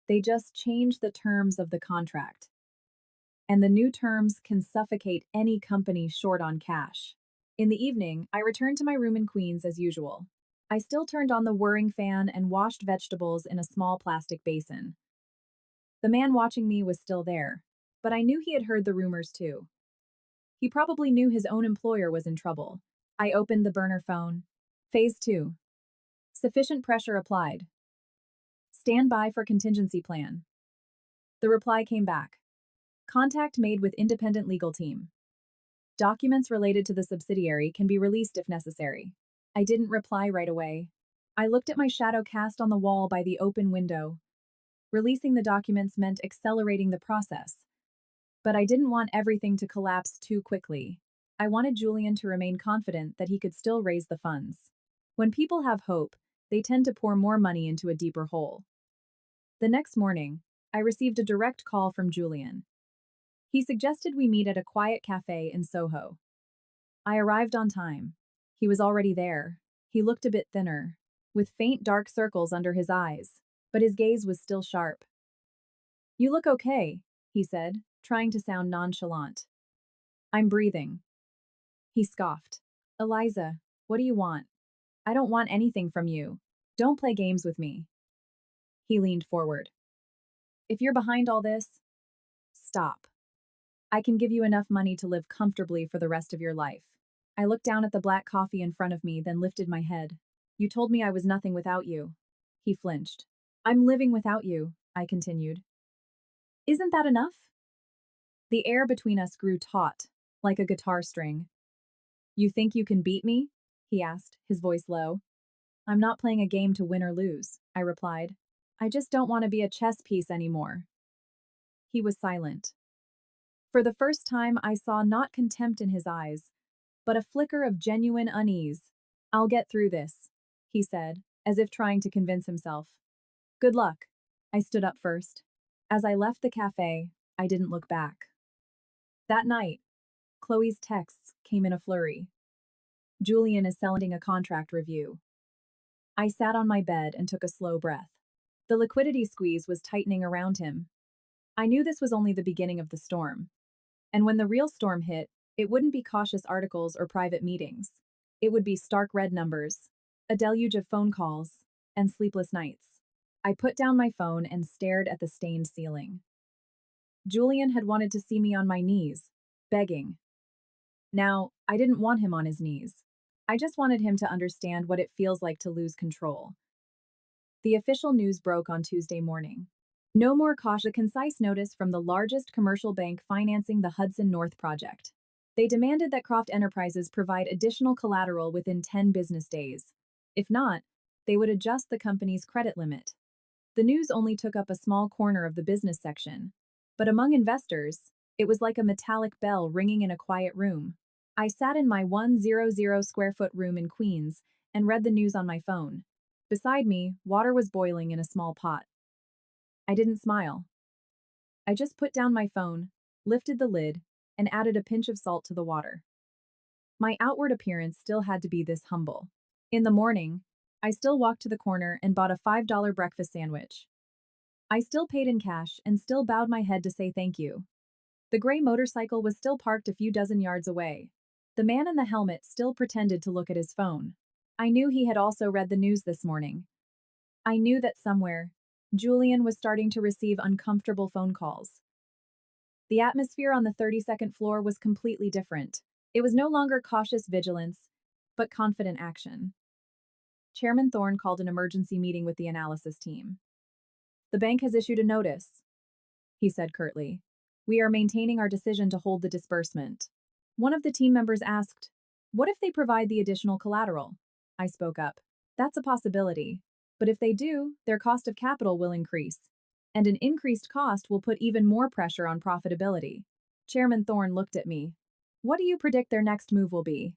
They just change the terms of the contract. And the new terms can suffocate any company short on cash. In the evening, I returned to my room in Queens as usual. I still turned on the whirring fan and washed vegetables in a small plastic basin. The man watching me was still there, but I knew he had heard the rumors too. He probably knew his own employer was in trouble. I opened the burner phone. Phase 2. Sufficient pressure applied. Stand by for contingency plan. The reply came back. Contact made with independent legal team. Documents related to the subsidiary can be released if necessary. I didn't reply right away. I looked at my shadow cast on the wall by the open window. Releasing the documents meant accelerating the process. But I didn't want everything to collapse too quickly. I wanted Julian to remain confident that he could still raise the funds. When people have hope, they tend to pour more money into a deeper hole. The next morning, I received a direct call from Julian. He suggested we meet at a quiet cafe in Soho. I arrived on time. He was already there. He looked a bit thinner, with faint dark circles under his eyes, but his gaze was still sharp. You look okay, he said, trying to sound nonchalant. I'm breathing. He scoffed. Eliza, what do you want? I don't want anything from you. Don't play games with me. He leaned forward. If you're behind all this, stop. I can give you enough money to live comfortably for the rest of your life. I looked down at the black coffee in front of me, then lifted my head. You told me I was nothing without you. He flinched. I'm living without you, I continued. Isn't that enough? The air between us grew taut, like a guitar string. You think you can beat me? He asked, his voice low. I'm not playing a game to win or lose, I replied. I just don't want to be a chess piece anymore. He was silent. For the first time, I saw not contempt in his eyes, but a flicker of genuine unease. I'll get through this, he said, as if trying to convince himself. Good luck. I stood up first. As I left the cafe, I didn't look back. That night, Chloe's texts came in a flurry. Julian is selling a contract review. I sat on my bed and took a slow breath. The liquidity squeeze was tightening around him. I knew this was only the beginning of the storm. And when the real storm hit, it wouldn't be cautious articles or private meetings. It would be stark red numbers, a deluge of phone calls, and sleepless nights. I put down my phone and stared at the stained ceiling. Julian had wanted to see me on my knees, begging. Now, I didn't want him on his knees. I just wanted him to understand what it feels like to lose control. The official news broke on Tuesday morning. No more cautious, a concise notice from the largest commercial bank financing the Hudson North project. They demanded that Croft Enterprises provide additional collateral within 10 business days. If not, they would adjust the company's credit limit. The news only took up a small corner of the business section, but among investors, it was like a metallic bell ringing in a quiet room. I sat in my 100 square foot room in Queens and read the news on my phone. Beside me, water was boiling in a small pot. I didn't smile. I just put down my phone, lifted the lid, and added a pinch of salt to the water. My outward appearance still had to be this humble. In the morning, I still walked to the corner and bought a $5 breakfast sandwich. I still paid in cash and still bowed my head to say thank you. The gray motorcycle was still parked a few dozen yards away. The man in the helmet still pretended to look at his phone. I knew he had also read the news this morning. I knew that somewhere, Julian was starting to receive uncomfortable phone calls. The atmosphere on the 32nd floor was completely different. It was no longer cautious vigilance, but confident action. Chairman Thorne called an emergency meeting with the analysis team. The bank has issued a notice, he said curtly. We are maintaining our decision to hold the disbursement. One of the team members asked, what if they provide the additional collateral? I spoke up. That's a possibility. But if they do, their cost of capital will increase. And an increased cost will put even more pressure on profitability. Chairman Thorne looked at me. What do you predict their next move will be?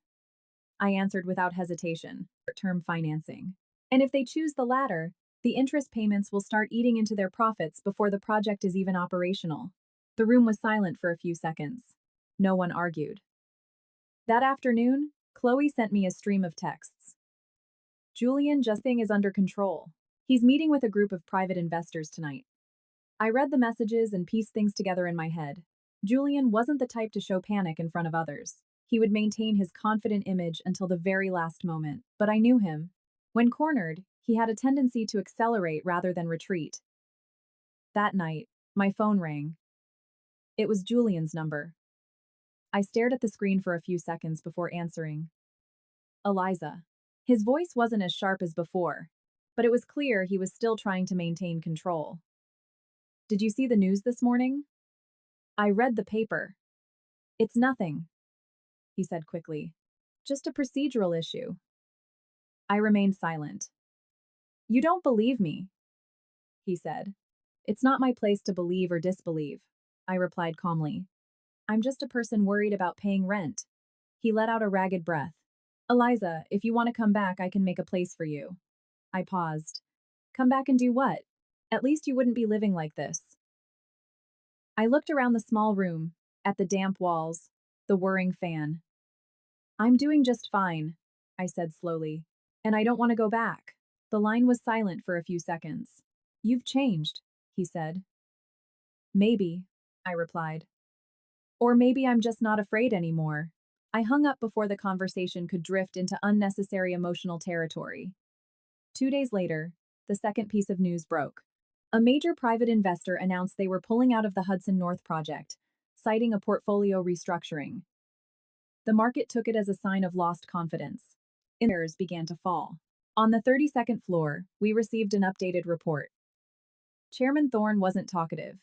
I answered without hesitation. Term financing. And if they choose the latter, the interest payments will start eating into their profits before the project is even operational. The room was silent for a few seconds. No one argued. That afternoon, Chloe sent me a stream of texts. Julian Justing is under control. He's meeting with a group of private investors tonight. I read the messages and pieced things together in my head. Julian wasn't the type to show panic in front of others. He would maintain his confident image until the very last moment, but I knew him. When cornered, he had a tendency to accelerate rather than retreat. That night, my phone rang. It was Julian's number. I stared at the screen for a few seconds before answering. Eliza. His voice wasn't as sharp as before, but it was clear he was still trying to maintain control. Did you see the news this morning? I read the paper. It's nothing, he said quickly. Just a procedural issue. I remained silent. You don't believe me, he said. It's not my place to believe or disbelieve, I replied calmly. I'm just a person worried about paying rent. He let out a ragged breath. Eliza, if you want to come back, I can make a place for you. I paused. Come back and do what? At least you wouldn't be living like this. I looked around the small room, at the damp walls, the whirring fan. I'm doing just fine, I said slowly, and I don't want to go back. The line was silent for a few seconds. You've changed, he said. Maybe, I replied. Or maybe I'm just not afraid anymore. I hung up before the conversation could drift into unnecessary emotional territory. 2 days later, the second piece of news broke. A major private investor announced they were pulling out of the Hudson North project, citing a portfolio restructuring. The market took it as a sign of lost confidence. Shares began to fall. On the 32nd floor, we received an updated report. Chairman Thorne wasn't talkative.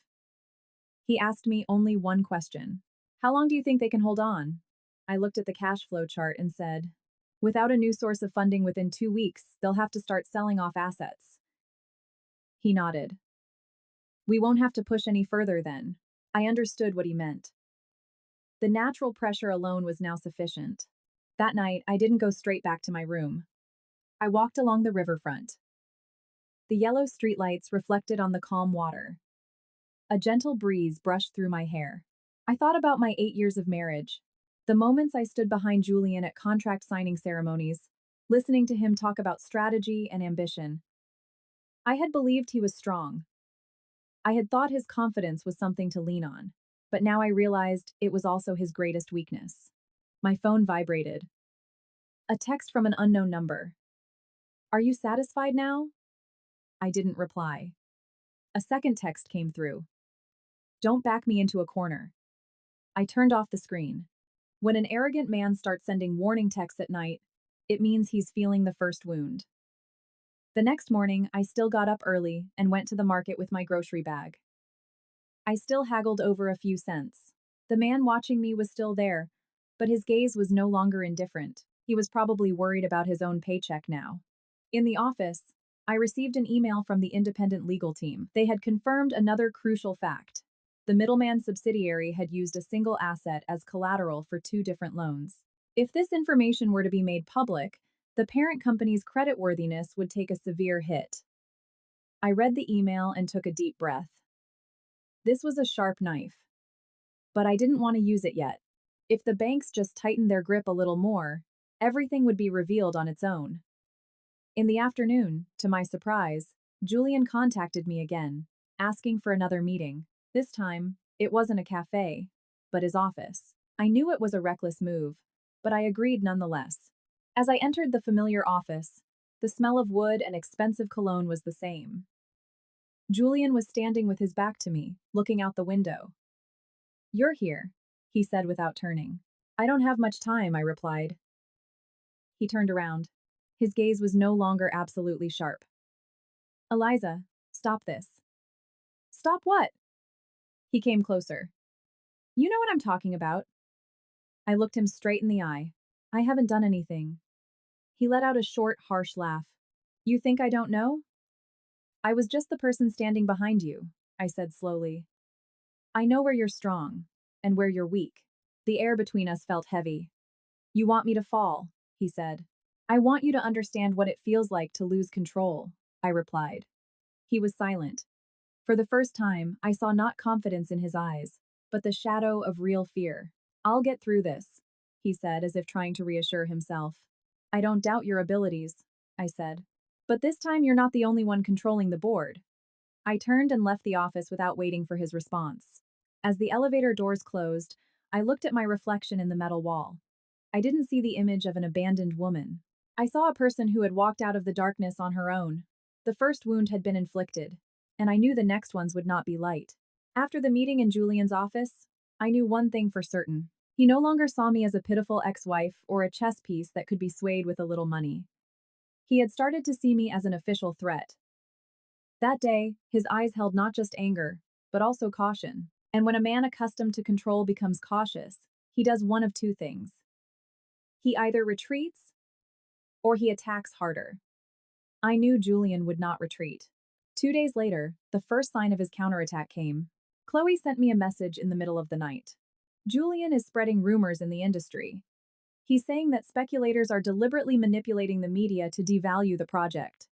He asked me only one question. How long do you think they can hold on? I looked at the cash flow chart and said, without a new source of funding within 2 weeks, they'll have to start selling off assets. He nodded. We won't have to push any further then. I understood what he meant. The natural pressure alone was now sufficient. That night, I didn't go straight back to my room. I walked along the riverfront. The yellow streetlights reflected on the calm water. A gentle breeze brushed through my hair. I thought about my 8 years of marriage, the moments I stood behind Julian at contract signing ceremonies, listening to him talk about strategy and ambition. I had believed he was strong. I had thought his confidence was something to lean on, but now I realized it was also his greatest weakness. My phone vibrated. A text from an unknown number. Are you satisfied now? I didn't reply. A second text came through. Don't back me into a corner. I turned off the screen. When an arrogant man starts sending warning texts at night, it means he's feeling the first wound. The next morning, I still got up early and went to the market with my grocery bag. I still haggled over a few cents. The man watching me was still there, but his gaze was no longer indifferent. He was probably worried about his own paycheck now. In the office, I received an email from the independent legal team. They had confirmed another crucial fact. The middleman subsidiary had used a single asset as collateral for 2 different loans. If this information were to be made public, the parent company's creditworthiness would take a severe hit. I read the email and took a deep breath. This was a sharp knife. But I didn't want to use it yet. If the banks just tightened their grip a little more, everything would be revealed on its own. In the afternoon, to my surprise, Julian contacted me again, asking for another meeting. This time, it wasn't a cafe, but his office. I knew it was a reckless move, but I agreed nonetheless. As I entered the familiar office, the smell of wood and expensive cologne was the same. Julian was standing with his back to me, looking out the window. You're here, he said without turning. I don't have much time, I replied. He turned around. His gaze was no longer absolutely sharp. Eliza, stop this. Stop what? He came closer. You know what I'm talking about. I looked him straight in the eye. I haven't done anything. He let out a short, harsh laugh. You think I don't know? I was just the person standing behind you, I said slowly. I know where you're strong, and where you're weak. The air between us felt heavy. You want me to fall, he said. I want you to understand what it feels like to lose control, I replied. He was silent. For the first time, I saw not confidence in his eyes, but the shadow of real fear. I'll get through this, he said as if trying to reassure himself. I don't doubt your abilities, I said. But this time you're not the only one controlling the board. I turned and left the office without waiting for his response. As the elevator doors closed, I looked at my reflection in the metal wall. I didn't see the image of an abandoned woman. I saw a person who had walked out of the darkness on her own. The first wound had been inflicted, and I knew the next ones would not be light. After the meeting in Julian's office, I knew one thing for certain. He no longer saw me as a pitiful ex-wife or a chess piece that could be swayed with a little money. He had started to see me as an official threat. That day, his eyes held not just anger, but also caution. And when a man accustomed to control becomes cautious, he does one of 2 things. He either retreats, or he attacks harder. I knew Julian would not retreat. 2 days later, the first sign of his counterattack came. Chloe sent me a message in the middle of the night. Julian is spreading rumors in the industry. He's saying that speculators are deliberately manipulating the media to devalue the project.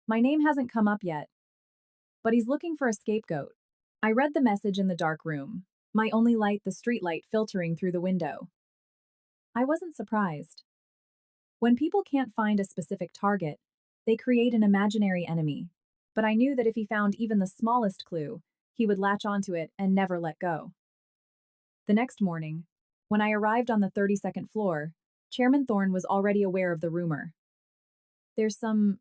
My name hasn't come up yet, but he's looking for a scapegoat. I read the message in the dark room, my only light the streetlight filtering through the window. I wasn't surprised. When people can't find a specific target, they create an imaginary enemy. But I knew that if he found even the smallest clue, he would latch onto it and never let go. The next morning, when I arrived on the 32nd floor, Chairman Thorne was already aware of the rumor. There's some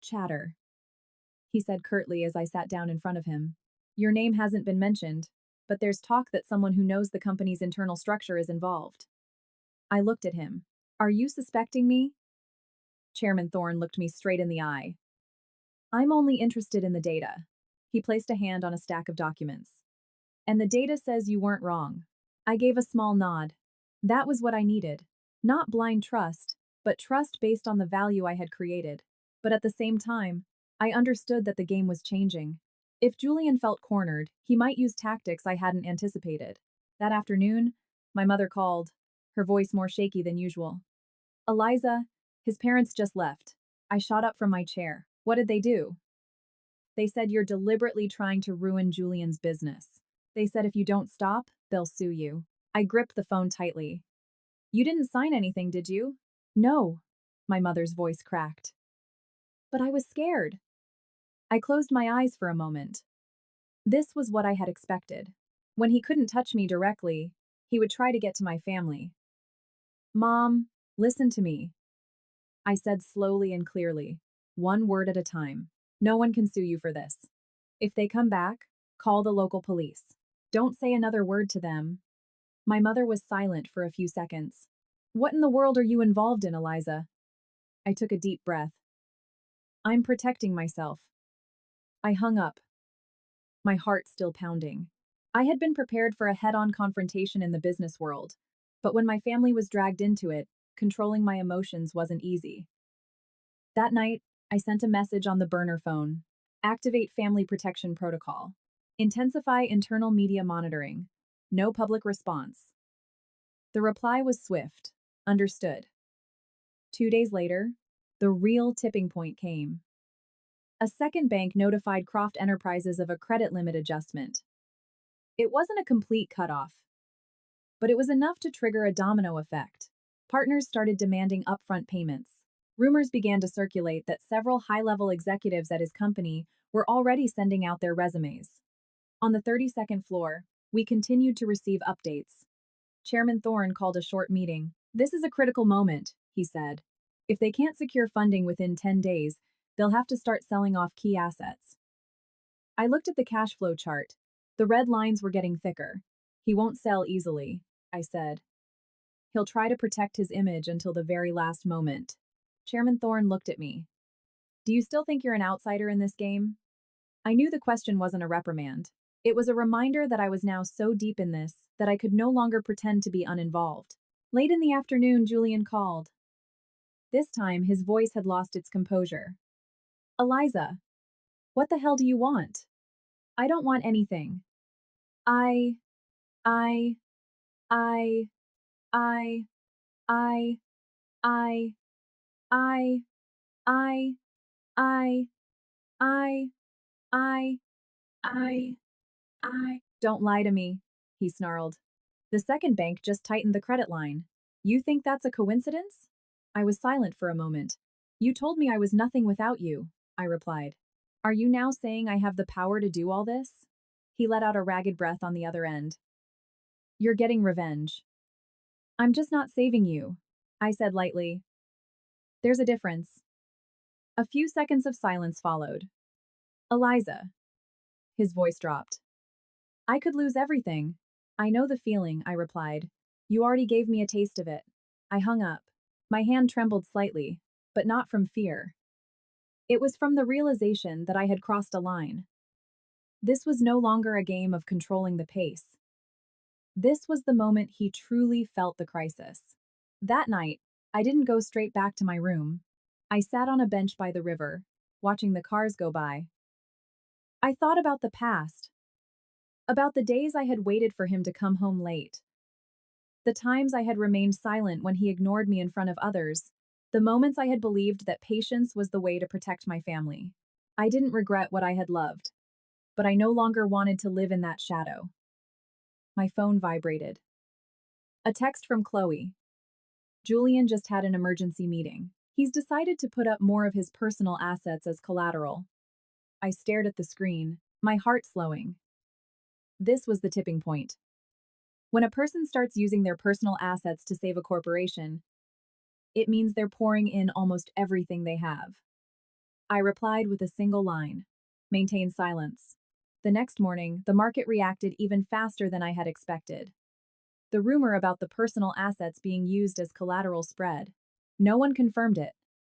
chatter, he said curtly as I sat down in front of him. Your name hasn't been mentioned, but there's talk that someone who knows the company's internal structure is involved. I looked at him. Are you suspecting me? Chairman Thorne looked me straight in the eye. I'm only interested in the data. He placed a hand on a stack of documents. And the data says you weren't wrong. I gave a small nod. That was what I needed. Not blind trust, but trust based on the value I had created. But at the same time, I understood that the game was changing. If Julian felt cornered, he might use tactics I hadn't anticipated. That afternoon, my mother called, her voice more shaky than usual. Eliza, his parents just left. I shot up from my chair. What did they do? They said you're deliberately trying to ruin Julian's business. They said if you don't stop, they'll sue you. I gripped the phone tightly. You didn't sign anything, did you? No, my mother's voice cracked. But I was scared. I closed my eyes for a moment. This was what I had expected. When he couldn't touch me directly, he would try to get to my family. Mom, listen to me. I said slowly and clearly, one word at a time. No one can sue you for this. If they come back, call the local police. Don't say another word to them. My mother was silent for a few seconds. What in the world are you involved in, Eliza? I took a deep breath. I'm protecting myself. I hung up, my heart still pounding. I had been prepared for a head-on confrontation in the business world, but when my family was dragged into it, controlling my emotions wasn't easy. That night, I sent a message on the burner phone. Activate family protection protocol. Intensify internal media monitoring. No public response. The reply was swift. Understood. 2 days later, the real tipping point came. A second bank notified Croft Enterprises of a credit limit adjustment. It wasn't a complete cutoff, but it was enough to trigger a domino effect. Partners started demanding upfront payments. Rumors began to circulate that several high-level executives at his company were already sending out their resumes. On the 32nd floor, we continued to receive updates. Chairman Thorne called a short meeting. This is a critical moment, he said. If they can't secure funding within 10 days, they'll have to start selling off key assets. I looked at the cash flow chart. The red lines were getting thicker. He won't sell easily, I said. He'll try to protect his image until the very last moment. Chairman Thorne looked at me. Do you still think you're an outsider in this game? I knew the question wasn't a reprimand. It was a reminder that I was now so deep in this that I could no longer pretend to be uninvolved. Late in the afternoon, Julian called. This time, his voice had lost its composure. Eliza, what the hell do you want? I don't want anything. I, I, I, I, I, I, I, I, I, I. Don't lie to me, he snarled. The second bank just tightened the credit line. You think that's a coincidence? I was silent for a moment. You told me I was nothing without you, I replied. Are you now saying I have the power to do all this? He let out a ragged breath on the other end. You're getting revenge. I'm just not saving you, I said lightly. There's a difference. A few seconds of silence followed. Eliza. His voice dropped. I could lose everything. I know the feeling, I replied. You already gave me a taste of it. I hung up. My hand trembled slightly, but not from fear. It was from the realization that I had crossed a line. This was no longer a game of controlling the pace. This was the moment he truly felt the crisis. That night, I didn't go straight back to my room. I sat on a bench by the river, watching the cars go by. I thought about the past, about the days I had waited for him to come home late, the times I had remained silent when he ignored me in front of others, the moments I had believed that patience was the way to protect my family. I didn't regret what I had loved, but I no longer wanted to live in that shadow. My phone vibrated. A text from Chloe. Julian just had an emergency meeting. He's decided to put up more of his personal assets as collateral. I stared at the screen, my heart slowing. This was the tipping point. When a person starts using their personal assets to save a corporation, it means they're pouring in almost everything they have. I replied with a single line. Maintain silence. The next morning, the market reacted even faster than I had expected. The rumor about the personal assets being used as collateral spread. No one confirmed it,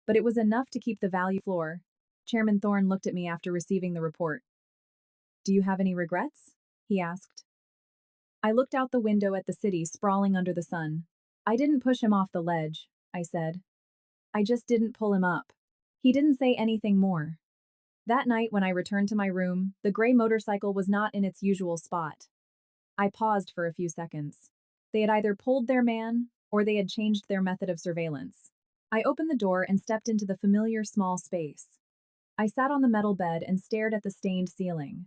but it was enough to keep the value floor. Chairman Thorne looked at me after receiving the report. Do you have any regrets? He asked. I looked out the window at the city sprawling under the sun. I didn't push him off the ledge, I said. I just didn't pull him up. He didn't say anything more. That night when I returned to my room, the gray motorcycle was not in its usual spot. I paused for a few seconds. They had either pulled their man, or they had changed their method of surveillance. I opened the door and stepped into the familiar small space. I sat on the metal bed and stared at the stained ceiling.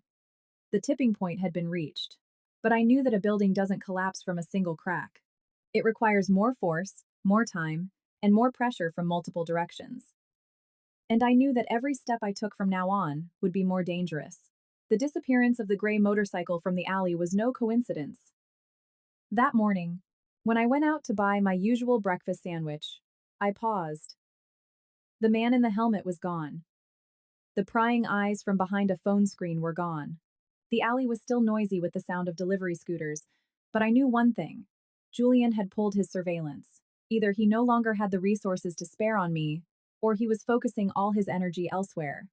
The tipping point had been reached. But I knew that a building doesn't collapse from a single crack. It requires more force, more time, and more pressure from multiple directions. And I knew that every step I took from now on would be more dangerous. The disappearance of the gray motorcycle from the alley was no coincidence. That morning, when I went out to buy my usual breakfast sandwich, I paused. The man in the helmet was gone. The prying eyes from behind a phone screen were gone. The alley was still noisy with the sound of delivery scooters, but I knew one thing. Julian had pulled his surveillance. Either he no longer had the resources to spare on me, or he was focusing all his energy elsewhere.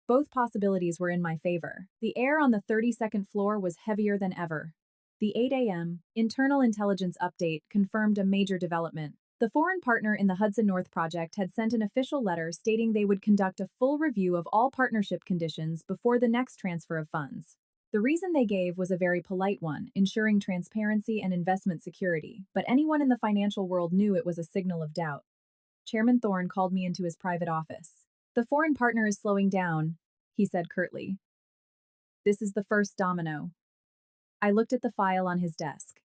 Both possibilities were in my favor. The air on the 32nd floor was heavier than ever. The 8 a.m. internal intelligence update confirmed a major development. The foreign partner in the Hudson North project had sent an official letter stating they would conduct a full review of all partnership conditions before the next transfer of funds. The reason they gave was a very polite one, ensuring transparency and investment security, but anyone in the financial world knew it was a signal of doubt. Chairman Thorne called me into his private office. The foreign partner is slowing down, he said curtly. This is the first domino. I looked at the file on his desk.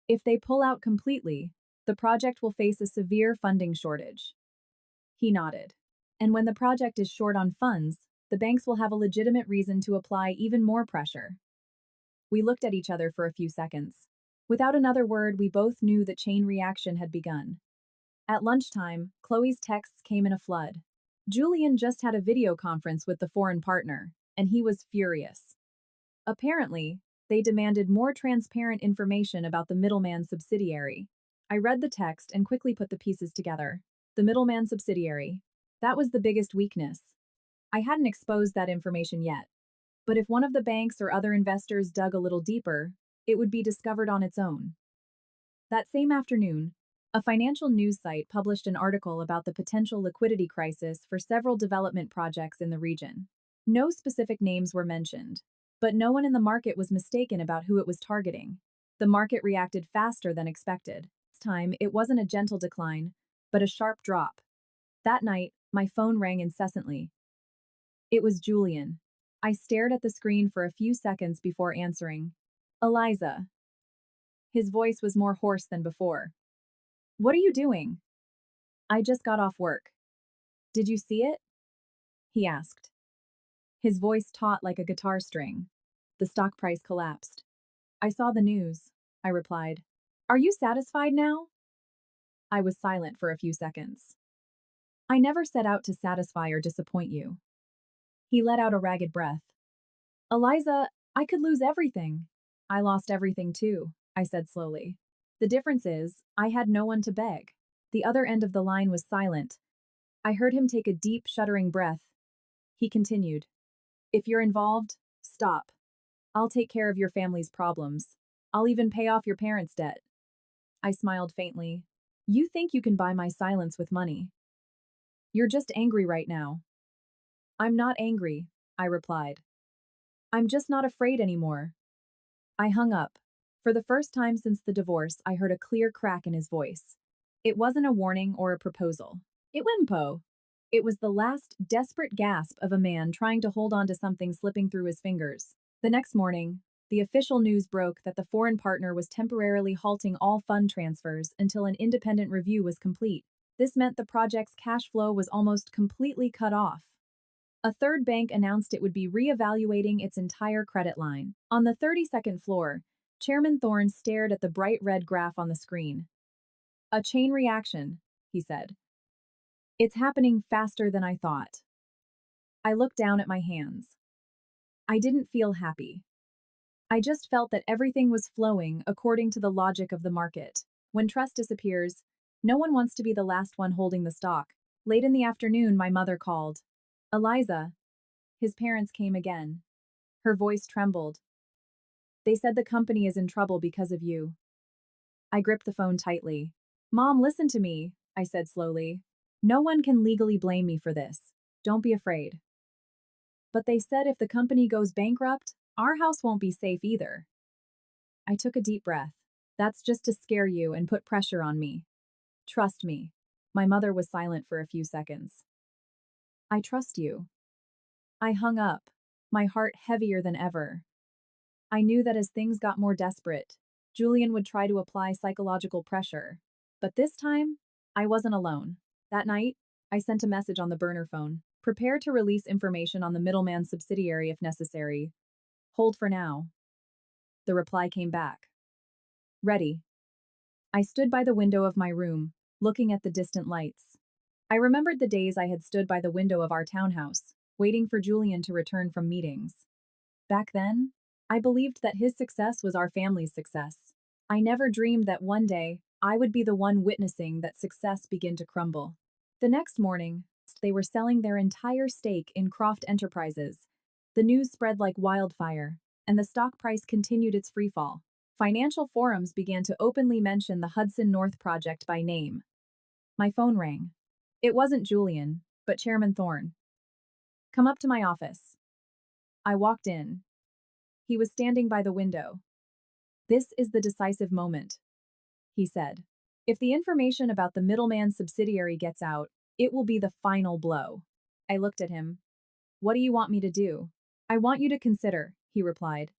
If they pull out completely, the project will face a severe funding shortage. He nodded. And when the project is short on funds, the banks will have a legitimate reason to apply even more pressure. We looked at each other for a few seconds. Without another word, we both knew the chain reaction had begun. At lunchtime, Chloe's texts came in a flood. Julian just had a video conference with the foreign partner, and he was furious. Apparently, they demanded more transparent information about the middleman subsidiary. I read the text and quickly put the pieces together. The middleman subsidiary. That was the biggest weakness. I hadn't exposed that information yet. But if one of the banks or other investors dug a little deeper, it would be discovered on its own. That same afternoon, a financial news site published an article about the potential liquidity crisis for several development projects in the region. No specific names were mentioned, but no one in the market was mistaken about who it was targeting. The market reacted faster than expected. This time, it wasn't a gentle decline, but a sharp drop. That night, my phone rang incessantly. It was Julian. I stared at the screen for a few seconds before answering. Eliza. His voice was more hoarse than before. What are you doing? I just got off work. Did you see it? He asked. His voice taut like a guitar string. The stock price collapsed. I saw the news, I replied. Are you satisfied now? I was silent for a few seconds. I never set out to satisfy or disappoint you. He let out a ragged breath. Eliza, I could lose everything. I lost everything too, I said slowly. The difference is, I had no one to beg. The other end of the line was silent. I heard him take a deep, shuddering breath. He continued. If you're involved, stop. I'll take care of your family's problems. I'll even pay off your parents' debt. I smiled faintly. You think you can buy my silence with money. You're just angry right now. I'm not angry, I replied. I'm just not afraid anymore. I hung up. For the first time since the divorce, I heard a clear crack in his voice. It wasn't a warning or a proposal. It wimpo. It was the last desperate gasp of a man trying to hold on to something slipping through his fingers. The next morning, the official news broke that the foreign partner was temporarily halting all fund transfers until an independent review was complete. This meant the project's cash flow was almost completely cut off. A third bank announced it would be re-evaluating its entire credit line. On the 32nd floor, Chairman Thorne stared at the bright red graph on the screen. A chain reaction, he said. It's happening faster than I thought. I looked down at my hands. I didn't feel happy. I just felt that everything was flowing according to the logic of the market. When trust disappears, no one wants to be the last one holding the stock. Late in the afternoon, my mother called. Eliza. His parents came again. Her voice trembled. They said the company is in trouble because of you. I gripped the phone tightly. Mom, listen to me, I said slowly. No one can legally blame me for this. Don't be afraid. But they said if the company goes bankrupt, our house won't be safe either. I took a deep breath. That's just to scare you and put pressure on me. Trust me. My mother was silent for a few seconds. I trust you. I hung up, my heart heavier than ever. I knew that as things got more desperate, Julian would try to apply psychological pressure. But this time, I wasn't alone. That night, I sent a message on the burner phone. Prepare to release information on the middleman subsidiary if necessary. Hold for now. The reply came back. Ready. I stood by the window of my room, looking at the distant lights. I remembered the days I had stood by the window of our townhouse, waiting for Julian to return from meetings. Back then, I believed that his success was our family's success. I never dreamed that one day, I would be the one witnessing that success begin to crumble. The next morning, they were selling their entire stake in Croft Enterprises. The news spread like wildfire, and the stock price continued its freefall. Financial forums began to openly mention the Hudson North Project by name. My phone rang. It wasn't Julian, but Chairman Thorne. Come up to my office. I walked in. He was standing by the window. This is the decisive moment, he said. If the information about the middleman subsidiary gets out, it will be the final blow. I looked at him. What do you want me to do? I want you to consider, he replied,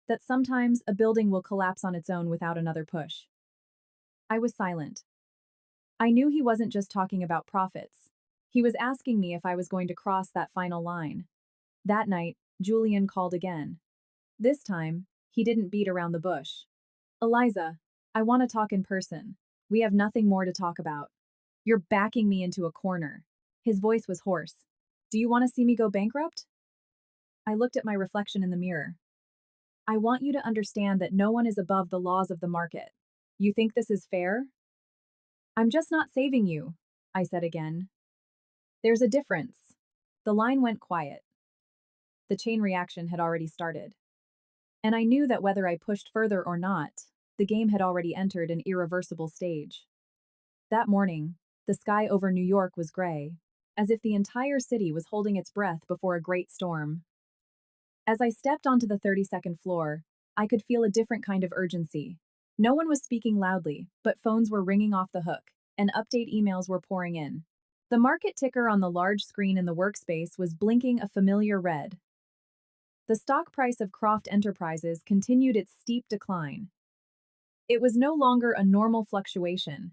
that sometimes a building will collapse on its own without another push. I was silent. I knew he wasn't just talking about profits. He was asking me if I was going to cross that final line. That night, Julian called again. This time, he didn't beat around the bush. Eliza, I want to talk in person. We have nothing more to talk about. You're backing me into a corner. His voice was hoarse. Do you want to see me go bankrupt? I looked at my reflection in the mirror. I want you to understand that no one is above the laws of the market. You think this is fair? I'm just not saving you, I said again. There's a difference. The line went quiet. The chain reaction had already started. And I knew that whether I pushed further or not, the game had already entered an irreversible stage. That morning, the sky over New York was gray, as if the entire city was holding its breath before a great storm. As I stepped onto the 32nd floor, I could feel a different kind of urgency. No one was speaking loudly, but phones were ringing off the hook, and update emails were pouring in. The market ticker on the large screen in the workspace was blinking a familiar red. The stock price of Croft Enterprises continued its steep decline. It was no longer a normal fluctuation.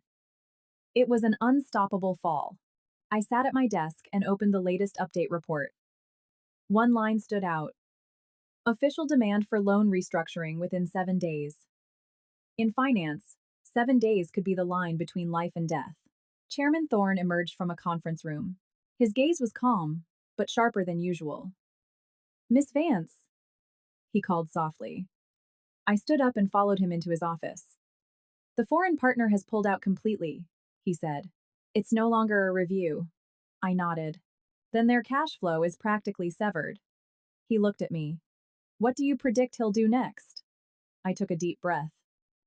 It was an unstoppable fall. I sat at my desk and opened the latest update report. One line stood out. Official demand for loan restructuring within 7 days. In finance, 7 days could be the line between life and death. Chairman Thorne emerged from a conference room. His gaze was calm, but sharper than usual. Miss Vance, he called softly. I stood up and followed him into his office. The foreign partner has pulled out completely, he said. It's no longer a review. I nodded. Then their cash flow is practically severed. He looked at me. What do you predict he'll do next? I took a deep breath.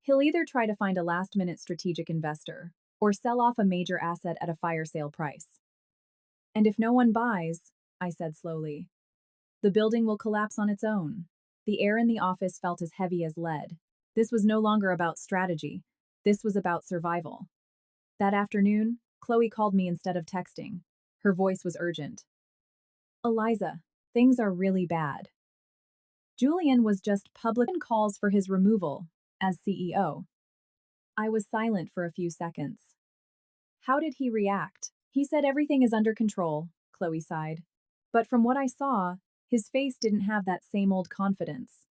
He'll either try to find a last-minute strategic investor, or sell off a major asset at a fire sale price. And if no one buys, I said slowly, the building will collapse on its own. The air in the office felt as heavy as lead. This was no longer about strategy. This was about survival. That afternoon, Chloe called me instead of texting. Her voice was urgent. Eliza, things are really bad. Julian was just public calls for his removal as CEO. I was silent for a few seconds. How did he react? He said everything is under control, Chloe sighed. But from what I saw, his face didn't have that same old confidence.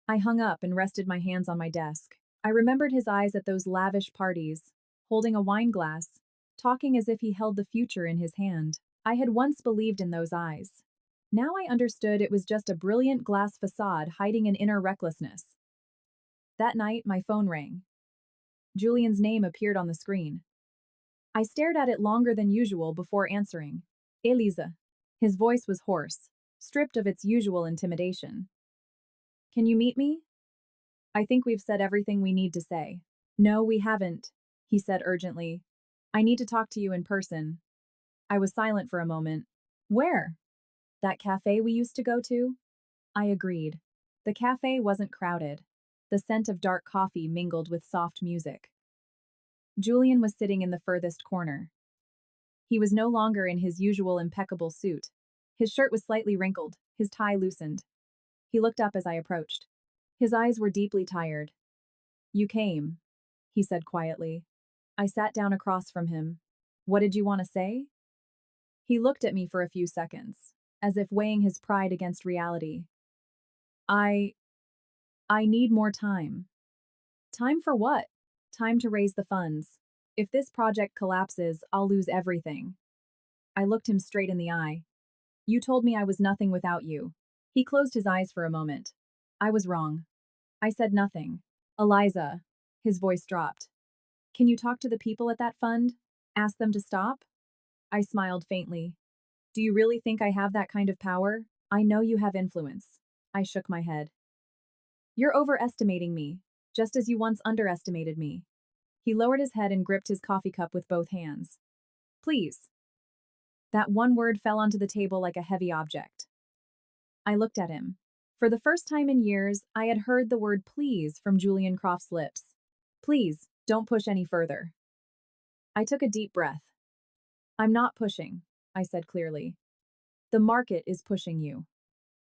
I hung up and rested my hands on my desk. I remembered his eyes at those lavish parties, holding a wine glass, talking as if he held the future in his hand. I had once believed in those eyes. Now I understood it was just a brilliant glass facade hiding an inner recklessness. That night, my phone rang. Julian's name appeared on the screen. I stared at it longer than usual before answering. Elisa. His voice was hoarse, stripped of its usual intimidation. Can you meet me? I think we've said everything we need to say. No, we haven't, he said urgently. I need to talk to you in person. I was silent for a moment. Where? That cafe we used to go to? I agreed. The cafe wasn't crowded. The scent of dark coffee mingled with soft music. Julian was sitting in the furthest corner. He was no longer in his usual impeccable suit. His shirt was slightly wrinkled, his tie loosened. He looked up as I approached. His eyes were deeply tired. You came, he said quietly. I sat down across from him. What did you want to say? He looked at me for a few seconds, as if weighing his pride against reality. I need more time. Time for what? Time to raise the funds. If this project collapses, I'll lose everything. I looked him straight in the eye. You told me I was nothing without you. He closed his eyes for a moment. I was wrong. I said nothing. Eliza. His voice dropped. Can you talk to the people at that fund? Ask them to stop? I smiled faintly. Do you really think I have that kind of power? I know you have influence. I shook my head. You're overestimating me, just as you once underestimated me. He lowered his head and gripped his coffee cup with both hands. Please. That one word fell onto the table like a heavy object. I looked at him. For the first time in years, I had heard the word please from Julian Croft's lips. Please, don't push any further. I took a deep breath. I'm not pushing, I said clearly. The market is pushing you.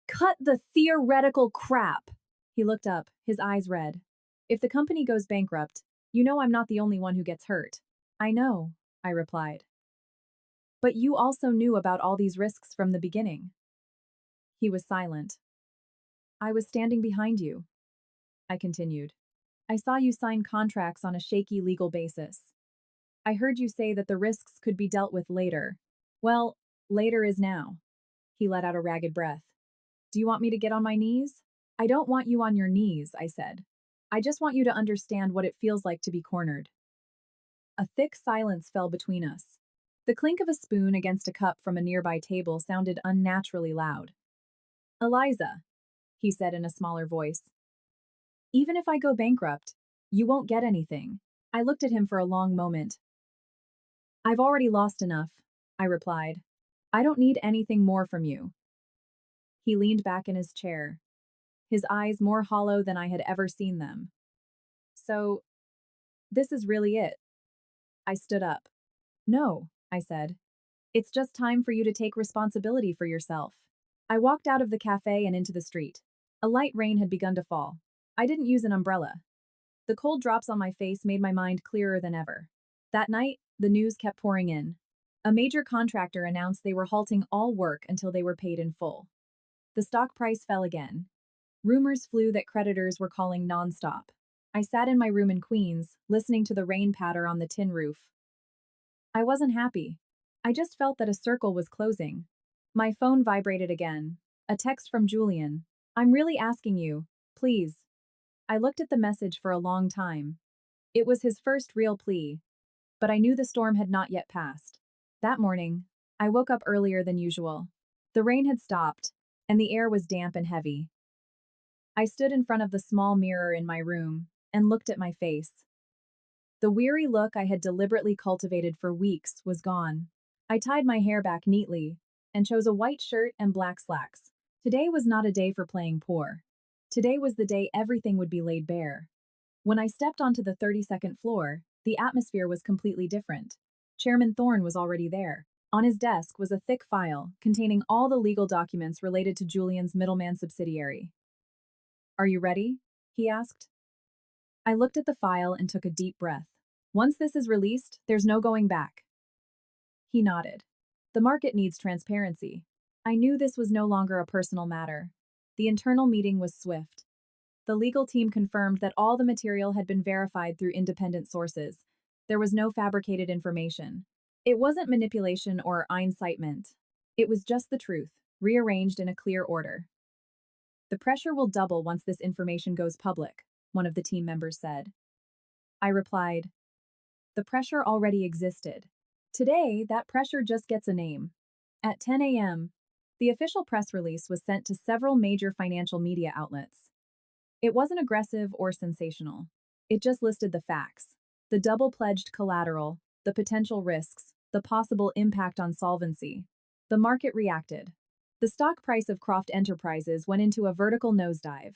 Cut the theoretical crap! He looked up, his eyes red. If the company goes bankrupt, you know I'm not the only one who gets hurt. I know, I replied. But you also knew about all these risks from the beginning. He was silent. I was standing behind you, I continued. I saw you sign contracts on a shaky legal basis. I heard you say that the risks could be dealt with later. Well, later is now. He let out a ragged breath. Do you want me to get on my knees? I don't want you on your knees, I said. I just want you to understand what it feels like to be cornered. A thick silence fell between us. The clink of a spoon against a cup from a nearby table sounded unnaturally loud. Eliza, he said in a smaller voice. Even if I go bankrupt, you won't get anything. I looked at him for a long moment. I've already lost enough, I replied. I don't need anything more from you. He leaned back in his chair, his eyes more hollow than I had ever seen them. So, this is really it. I stood up. No, I said. It's just time for you to take responsibility for yourself. I walked out of the cafe and into the street. A light rain had begun to fall. I didn't use an umbrella. The cold drops on my face made my mind clearer than ever. That night, the news kept pouring in. A major contractor announced they were halting all work until they were paid in full. The stock price fell again. Rumors flew that creditors were calling nonstop. I sat in my room in Queens, listening to the rain patter on the tin roof. I wasn't happy. I just felt that a circle was closing. My phone vibrated again. A text from Julian. I'm really asking you, please. I looked at the message for a long time. It was his first real plea. But I knew the storm had not yet passed. That morning, I woke up earlier than usual. The rain had stopped, and the air was damp and heavy. I stood in front of the small mirror in my room and looked at my face. The weary look I had deliberately cultivated for weeks was gone. I tied my hair back neatly and chose a white shirt and black slacks. Today was not a day for playing poor. Today was the day everything would be laid bare. When I stepped onto the 32nd floor, the atmosphere was completely different. Chairman Thorne was already there. On his desk was a thick file containing all the legal documents related to Julian's middleman subsidiary. Are you ready? He asked. I looked at the file and took a deep breath. Once this is released, there's no going back. He nodded. The market needs transparency. I knew this was no longer a personal matter. The internal meeting was swift. The legal team confirmed that all the material had been verified through independent sources. There was no fabricated information. It wasn't manipulation or incitement. It was just the truth, rearranged in a clear order. The pressure will double once this information goes public, one of the team members said. I replied, the pressure already existed. Today, that pressure just gets a name. At 10 a.m., the official press release was sent to several major financial media outlets. It wasn't aggressive or sensational. It just listed the facts: the double-pledged collateral, the potential risks, the possible impact on solvency. The market reacted. The stock price of Croft Enterprises went into a vertical nosedive.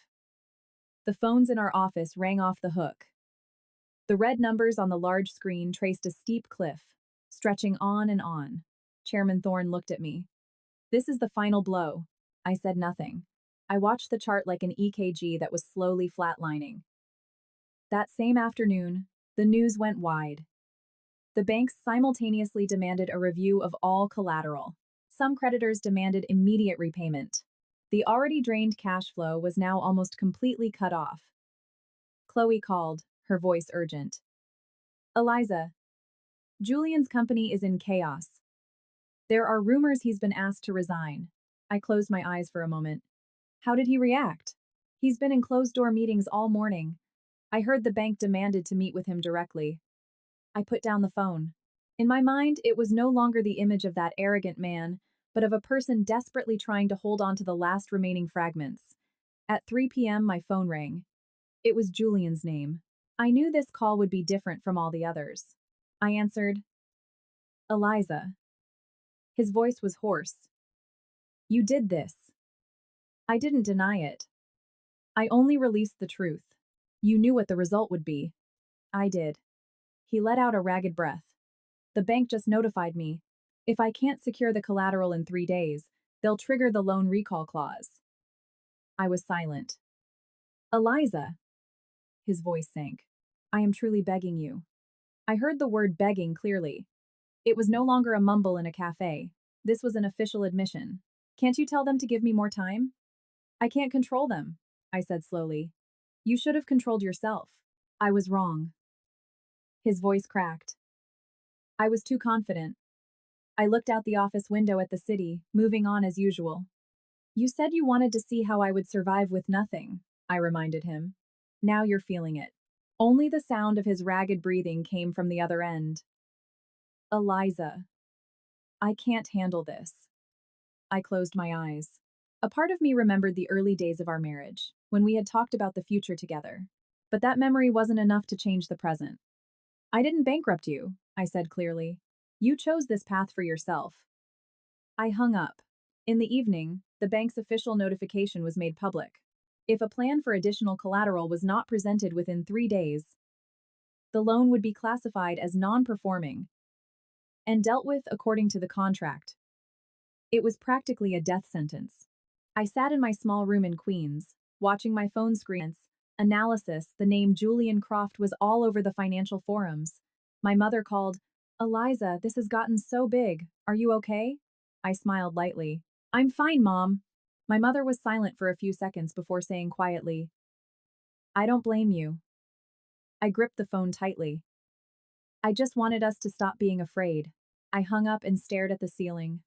The phones in our office rang off the hook. The red numbers on the large screen traced a steep cliff, stretching on and on. Chairman Thorne looked at me. This is the final blow. I said nothing. I watched the chart like an EKG that was slowly flatlining. That same afternoon, the news went wide. The banks simultaneously demanded a review of all collateral. Some creditors demanded immediate repayment. The already drained cash flow was now almost completely cut off. Chloe called, her voice urgent. Eliza, Julian's company is in chaos. There are rumors he's been asked to resign. I closed my eyes for a moment. How did he react? He's been in closed-door meetings all morning. I heard the bank demanded to meet with him directly. I put down the phone. In my mind, it was no longer the image of that arrogant man, but of a person desperately trying to hold on to the last remaining fragments. At 3 p.m., my phone rang. It was Julian's name. I knew this call would be different from all the others. I answered, Eliza. His voice was hoarse. You did this. I didn't deny it. I only released the truth. You knew what the result would be. I did. He let out a ragged breath. The bank just notified me. If I can't secure the collateral in 3 days, they'll trigger the loan recall clause. I was silent. Eliza. His voice sank. I am truly begging you. I heard the word begging clearly. It was no longer a mumble in a cafe. This was an official admission. Can't you tell them to give me more time? I can't control them, I said slowly. You should have controlled yourself. I was wrong. His voice cracked. I was too confident. I looked out the office window at the city, moving on as usual. You said you wanted to see how I would survive with nothing, I reminded him. Now you're feeling it. Only the sound of his ragged breathing came from the other end. Eliza. I can't handle this. I closed my eyes. A part of me remembered the early days of our marriage, when we had talked about the future together. But that memory wasn't enough to change the present. I didn't bankrupt you, I said clearly. You chose this path for yourself. I hung up. In the evening, the bank's official notification was made public. If a plan for additional collateral was not presented within 3 days, the loan would be classified as non-performing and dealt with according to the contract. It was practically a death sentence. I sat in my small room in Queens, watching my phone screen. Analysis, the name Julian Croft was all over the financial forums. My mother called, Eliza, this has gotten so big. Are you okay? I smiled lightly. I'm fine, Mom. My mother was silent for a few seconds before saying quietly, I don't blame you. I gripped the phone tightly. I just wanted us to stop being afraid. I hung up and stared at the ceiling.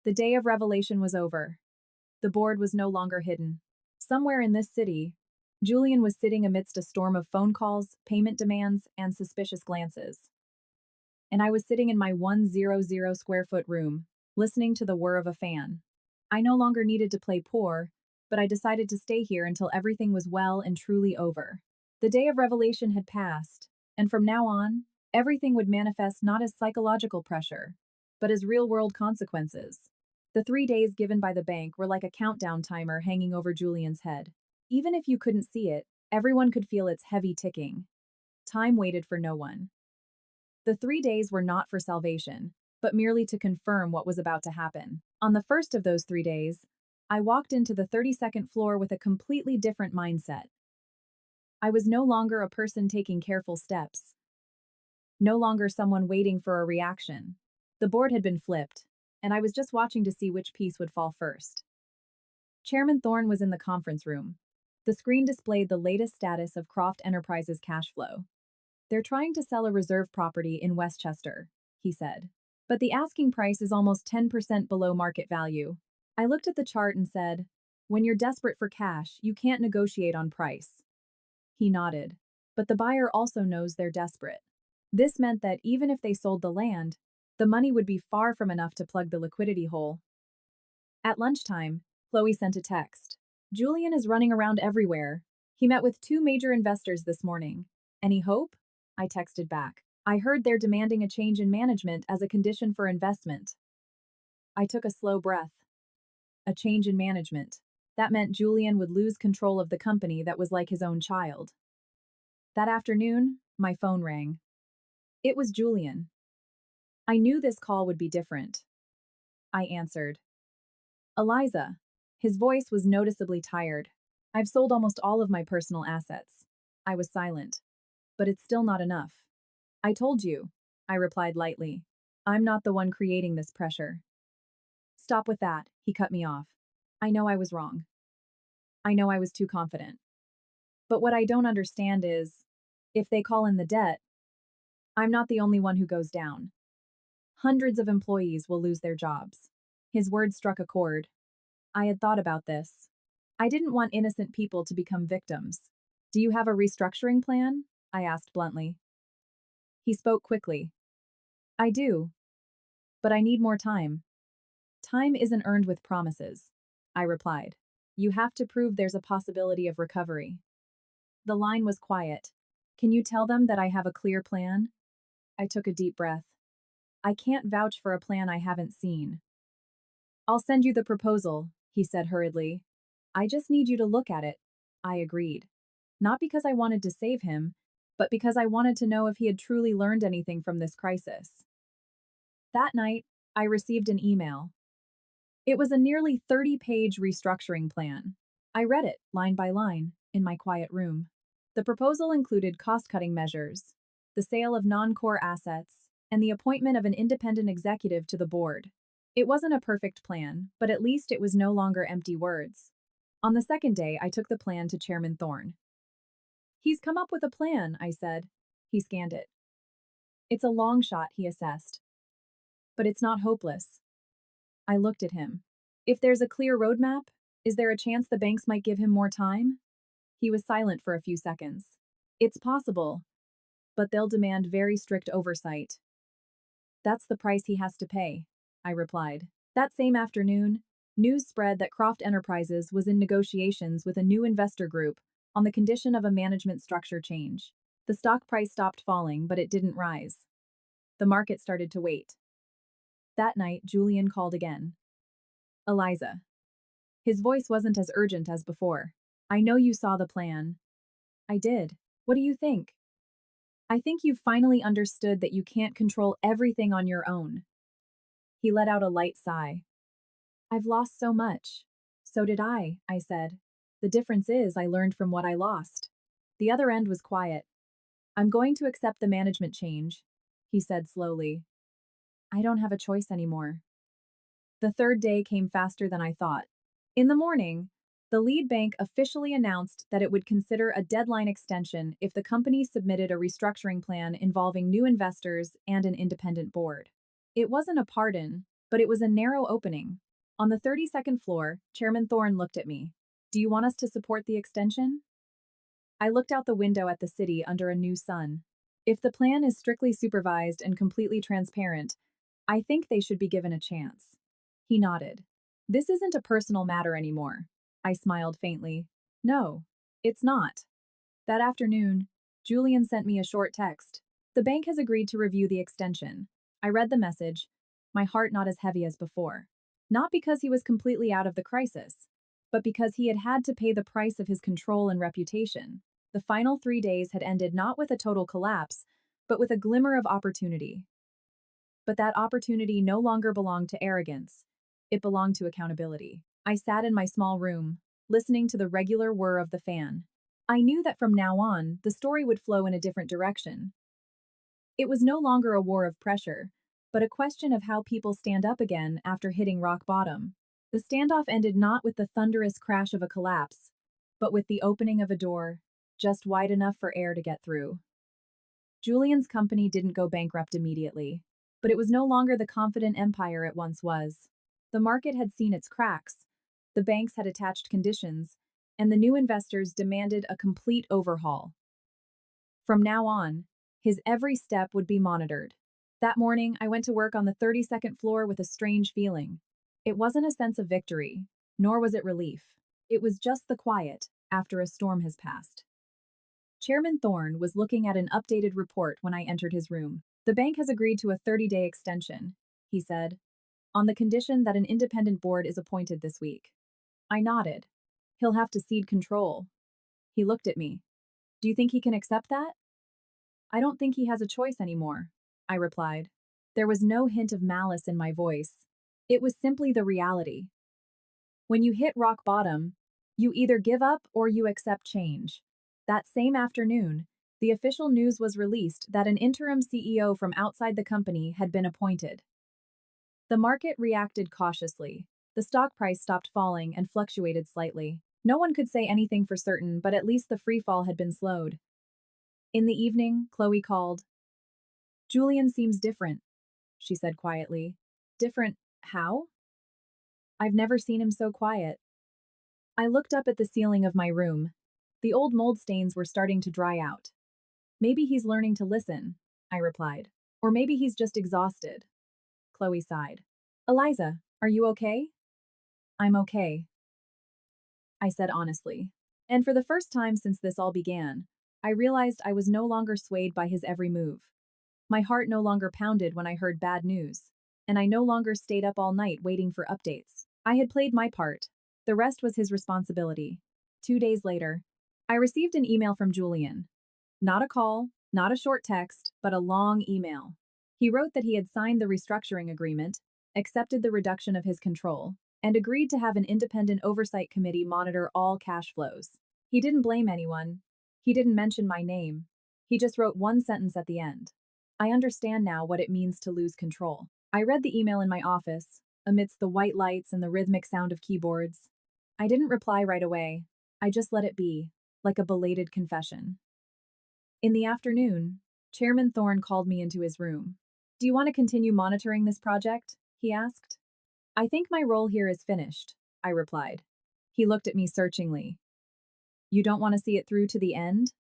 The day of revelation was over. The board was no longer hidden. Somewhere in this city, Julian was sitting amidst a storm of phone calls, payment demands, and suspicious glances. And I was sitting in my 100 square foot room, listening to the whir of a fan. I no longer needed to play poor, but I decided to stay here until everything was well and truly over. The day of revelation had passed, and from now on, everything would manifest not as psychological pressure, but as real-world consequences. The 3 days given by the bank were like a countdown timer hanging over Julian's head. Even if you couldn't see it, everyone could feel its heavy ticking. Time waited for no one. The 3 days were not for salvation, but merely to confirm what was about to happen. On the first of those 3 days, I walked into the 32nd floor with a completely different mindset. I was no longer a person taking careful steps. No longer someone waiting for a reaction. The board had been flipped, and I was just watching to see which piece would fall first. Chairman Thorne was in the conference room. The screen displayed the latest status of Croft Enterprises cash flow. They're trying to sell a reserve property in Westchester, he said. but the asking price is almost 10% below market value. I looked at the chart and said, when you're desperate for cash, you can't negotiate on price. He nodded. But the buyer also knows they're desperate. This meant that even if they sold the land, the money would be far from enough to plug the liquidity hole. At lunchtime, Chloe sent a text. Julian is running around everywhere. He met with 2 major investors this morning. Any hope? I texted back. I heard they're demanding a change in management as a condition for investment. I took a slow breath. A change in management. That meant Julian would lose control of the company that was like his own child. That afternoon, my phone rang. It was Julian. I knew this call would be different. I answered. Eliza. His voice was noticeably tired. I've sold almost all of my personal assets. I was silent. But it's still not enough. I told you, I replied lightly. I'm not the one creating this pressure. Stop with that, he cut me off. I know I was wrong. I know I was too confident. But what I don't understand is, if they call in the debt, I'm not the only one who goes down. Hundreds of employees will lose their jobs. His words struck a chord. I had thought about this. I didn't want innocent people to become victims. Do you have a restructuring plan? I asked bluntly. He spoke quickly. I do. But I need more time. Time isn't earned with promises, I replied. You have to prove there's a possibility of recovery. The line was quiet. Can you tell them that I have a clear plan? I took a deep breath. I can't vouch for a plan I haven't seen. I'll send you the proposal, he said hurriedly. I just need you to look at it. I agreed. Not because I wanted to save him, but because I wanted to know if he had truly learned anything from this crisis. That night, I received an email. It was a nearly 30-page restructuring plan. I read it, line by line, in my quiet room. The proposal included cost-cutting measures, the sale of non-core assets, and the appointment of an independent executive to the board. It wasn't a perfect plan, but at least it was no longer empty words. On the second day, I took the plan to Chairman Thorne. He's come up with a plan, I said. He scanned it. It's a long shot, he assessed. But it's not hopeless. I looked at him. If there's a clear roadmap, is there a chance the banks might give him more time? He was silent for a few seconds. It's possible, but they'll demand very strict oversight. That's the price he has to pay, I replied. That same afternoon, news spread that Croft Enterprises was in negotiations with a new investor group on the condition of a management structure change. The stock price stopped falling, but it didn't rise. The market started to wait. That night, Julian called again. Eliza. His voice wasn't as urgent as before. I know you saw the plan. I did. What do you think? I think you've finally understood that you can't control everything on your own. He let out a light sigh. I've lost so much. So did I said. The difference is I learned from what I lost. The other end was quiet. I'm going to accept the management change, he said slowly. I don't have a choice anymore. The third day came faster than I thought. In the morning, the lead bank officially announced that it would consider a deadline extension if the company submitted a restructuring plan involving new investors and an independent board. It wasn't a pardon, but it was a narrow opening. On the 32nd floor, Chairman Thorne looked at me. Do you want us to support the extension? I looked out the window at the city under a new sun. If the plan is strictly supervised and completely transparent, I think they should be given a chance. He nodded. This isn't a personal matter anymore. I smiled faintly. No, it's not. That afternoon, Julian sent me a short text. The bank has agreed to review the extension. I read the message, my heart not as heavy as before. Not because he was completely out of the crisis, but because he had had to pay the price of his control and reputation. The final 3 days had ended not with a total collapse, but with a glimmer of opportunity. But that opportunity no longer belonged to arrogance. It belonged to accountability. I sat in my small room, listening to the regular whir of the fan. I knew that from now on, the story would flow in a different direction. It was no longer a war of pressure, but a question of how people stand up again after hitting rock bottom. The standoff ended not with the thunderous crash of a collapse, but with the opening of a door, just wide enough for air to get through. Julian's company didn't go bankrupt immediately. but it was no longer the confident empire it once was. The market had seen its cracks, the banks had attached conditions, and the new investors demanded a complete overhaul. From now on, his every step would be monitored. That morning, I went to work on the 32nd floor with a strange feeling. It wasn't a sense of victory, nor was it relief. It was just the quiet after a storm has passed. Chairman Thorne was looking at an updated report when I entered his room. The bank has agreed to a 30-day extension, he said, on the condition that an independent board is appointed this week. I nodded. He'll have to cede control. He looked at me. Do you think he can accept that? I don't think he has a choice anymore, I replied. There was no hint of malice in my voice. It was simply the reality. When you hit rock bottom, you either give up or you accept change. That same afternoon, the official news was released that an interim CEO from outside the company had been appointed. The market reacted cautiously. The stock price stopped falling and fluctuated slightly. No one could say anything for certain, but at least the free fall had been slowed. In the evening, Chloe called. Julian seems different, she said quietly. Different how? I've never seen him so quiet. I looked up at the ceiling of my room. The old mold stains were starting to dry out. Maybe he's learning to listen, I replied. Or maybe he's just exhausted. Chloe sighed. Eliza, are you okay? I'm okay, I said honestly. And for the first time since this all began, I realized I was no longer swayed by his every move. My heart no longer pounded when I heard bad news, and I no longer stayed up all night waiting for updates. I had played my part. The rest was his responsibility. 2 days later, I received an email from Julian. Not a call, not a short text, but a long email. He wrote that he had signed the restructuring agreement, accepted the reduction of his control, and agreed to have an independent oversight committee monitor all cash flows. He didn't blame anyone. He didn't mention my name. He just wrote one sentence at the end. I understand now what it means to lose control. I read the email in my office, amidst the white lights and the rhythmic sound of keyboards. I didn't reply right away. I just let it be, like a belated confession. In the afternoon, Chairman Thorne called me into his room. Do you want to continue monitoring this project? He asked. I think my role here is finished, I replied. He looked at me searchingly. You don't want to see it through to the end?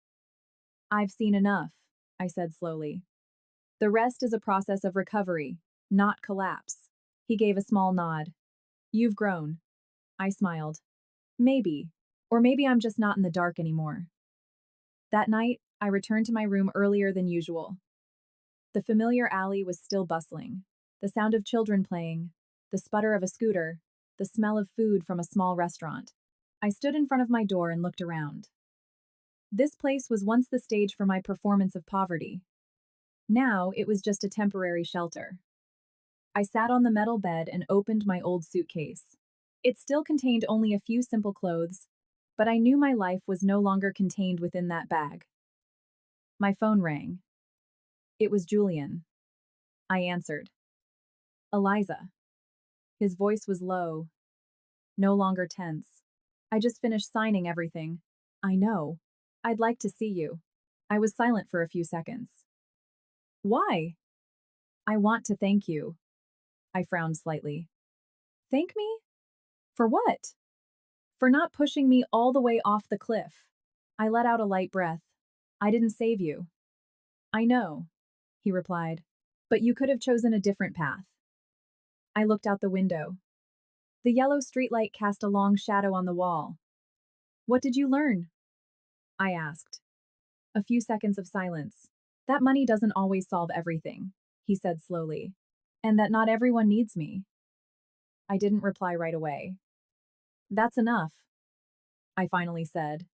I've seen enough, I said slowly. The rest is a process of recovery, not collapse. He gave a small nod. You've grown. I smiled. Maybe. Or maybe I'm just not in the dark anymore. That night, I returned to my room earlier than usual. The familiar alley was still bustling. The sound of children playing, the sputter of a scooter, the smell of food from a small restaurant. I stood in front of my door and looked around. This place was once the stage for my performance of poverty. Now it was just a temporary shelter. I sat on the metal bed and opened my old suitcase. It still contained only a few simple clothes, but I knew my life was no longer contained within that bag. My phone rang. It was Julian. I answered. Eliza. His voice was low, no longer tense. I just finished signing everything. I know. I'd like to see you. I was silent for a few seconds. Why? I want to thank you. I frowned slightly. Thank me? For what? For not pushing me all the way off the cliff. I let out a light breath. I didn't save you. I know, he replied, but you could have chosen a different path. I looked out the window. The yellow streetlight cast a long shadow on the wall. What did you learn? I asked. A few seconds of silence. That money doesn't always solve everything, he said slowly, and that not everyone needs me. I didn't reply right away. That's enough, I finally said.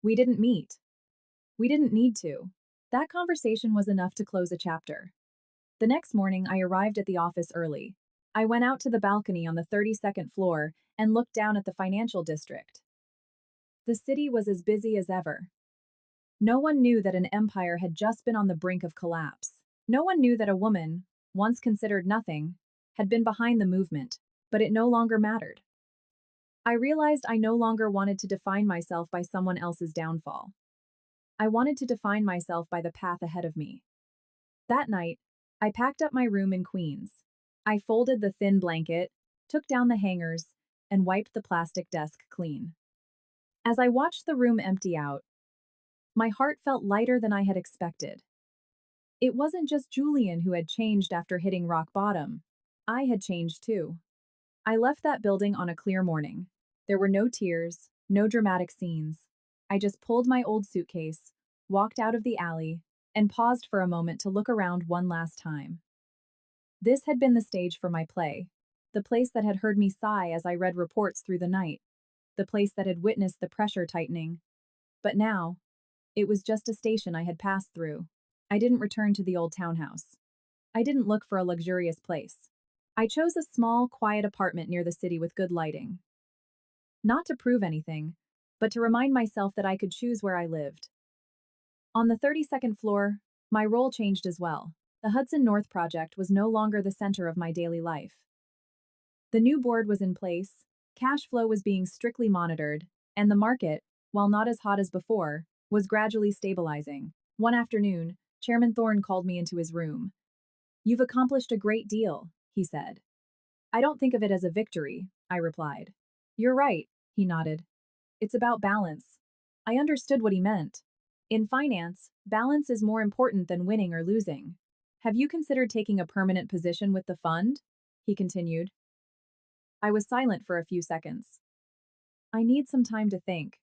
We didn't meet. We didn't need to. That conversation was enough to close a chapter. The next morning, I arrived at the office early. I went out to the balcony on the 32nd floor and looked down at the financial district. The city was as busy as ever. No one knew that an empire had just been on the brink of collapse. No one knew that a woman, once considered nothing, had been behind the movement, but it no longer mattered. I realized I no longer wanted to define myself by someone else's downfall. I wanted to define myself by the path ahead of me. That night, I packed up my room in Queens. I folded the thin blanket, took down the hangers, and wiped the plastic desk clean. As I watched the room empty out, my heart felt lighter than I had expected. It wasn't just Julian who had changed after hitting rock bottom. I had changed too. I left that building on a clear morning. There were no tears, no dramatic scenes. I just pulled my old suitcase, walked out of the alley, and paused for a moment to look around one last time. This had been the stage for my play, the place that had heard me sigh as I read reports through the night, the place that had witnessed the pressure tightening. But now, it was just a station I had passed through. I didn't return to the old townhouse. I didn't look for a luxurious place. I chose a small, quiet apartment near the city with good lighting. Not to prove anything, but to remind myself that I could choose where I lived. On the 32nd floor, my role changed as well. The Hudson North Project was no longer the center of my daily life. The new board was in place, cash flow was being strictly monitored, and the market, while not as hot as before, was gradually stabilizing. One afternoon, Chairman Thorne called me into his room. "You've accomplished a great deal," he said. "I don't think of it as a victory," I replied. "You're right," he nodded. "It's about balance." I understood what he meant. In finance, balance is more important than winning or losing. "Have you considered taking a permanent position with the fund?" he continued. I was silent for a few seconds. "I need some time to think."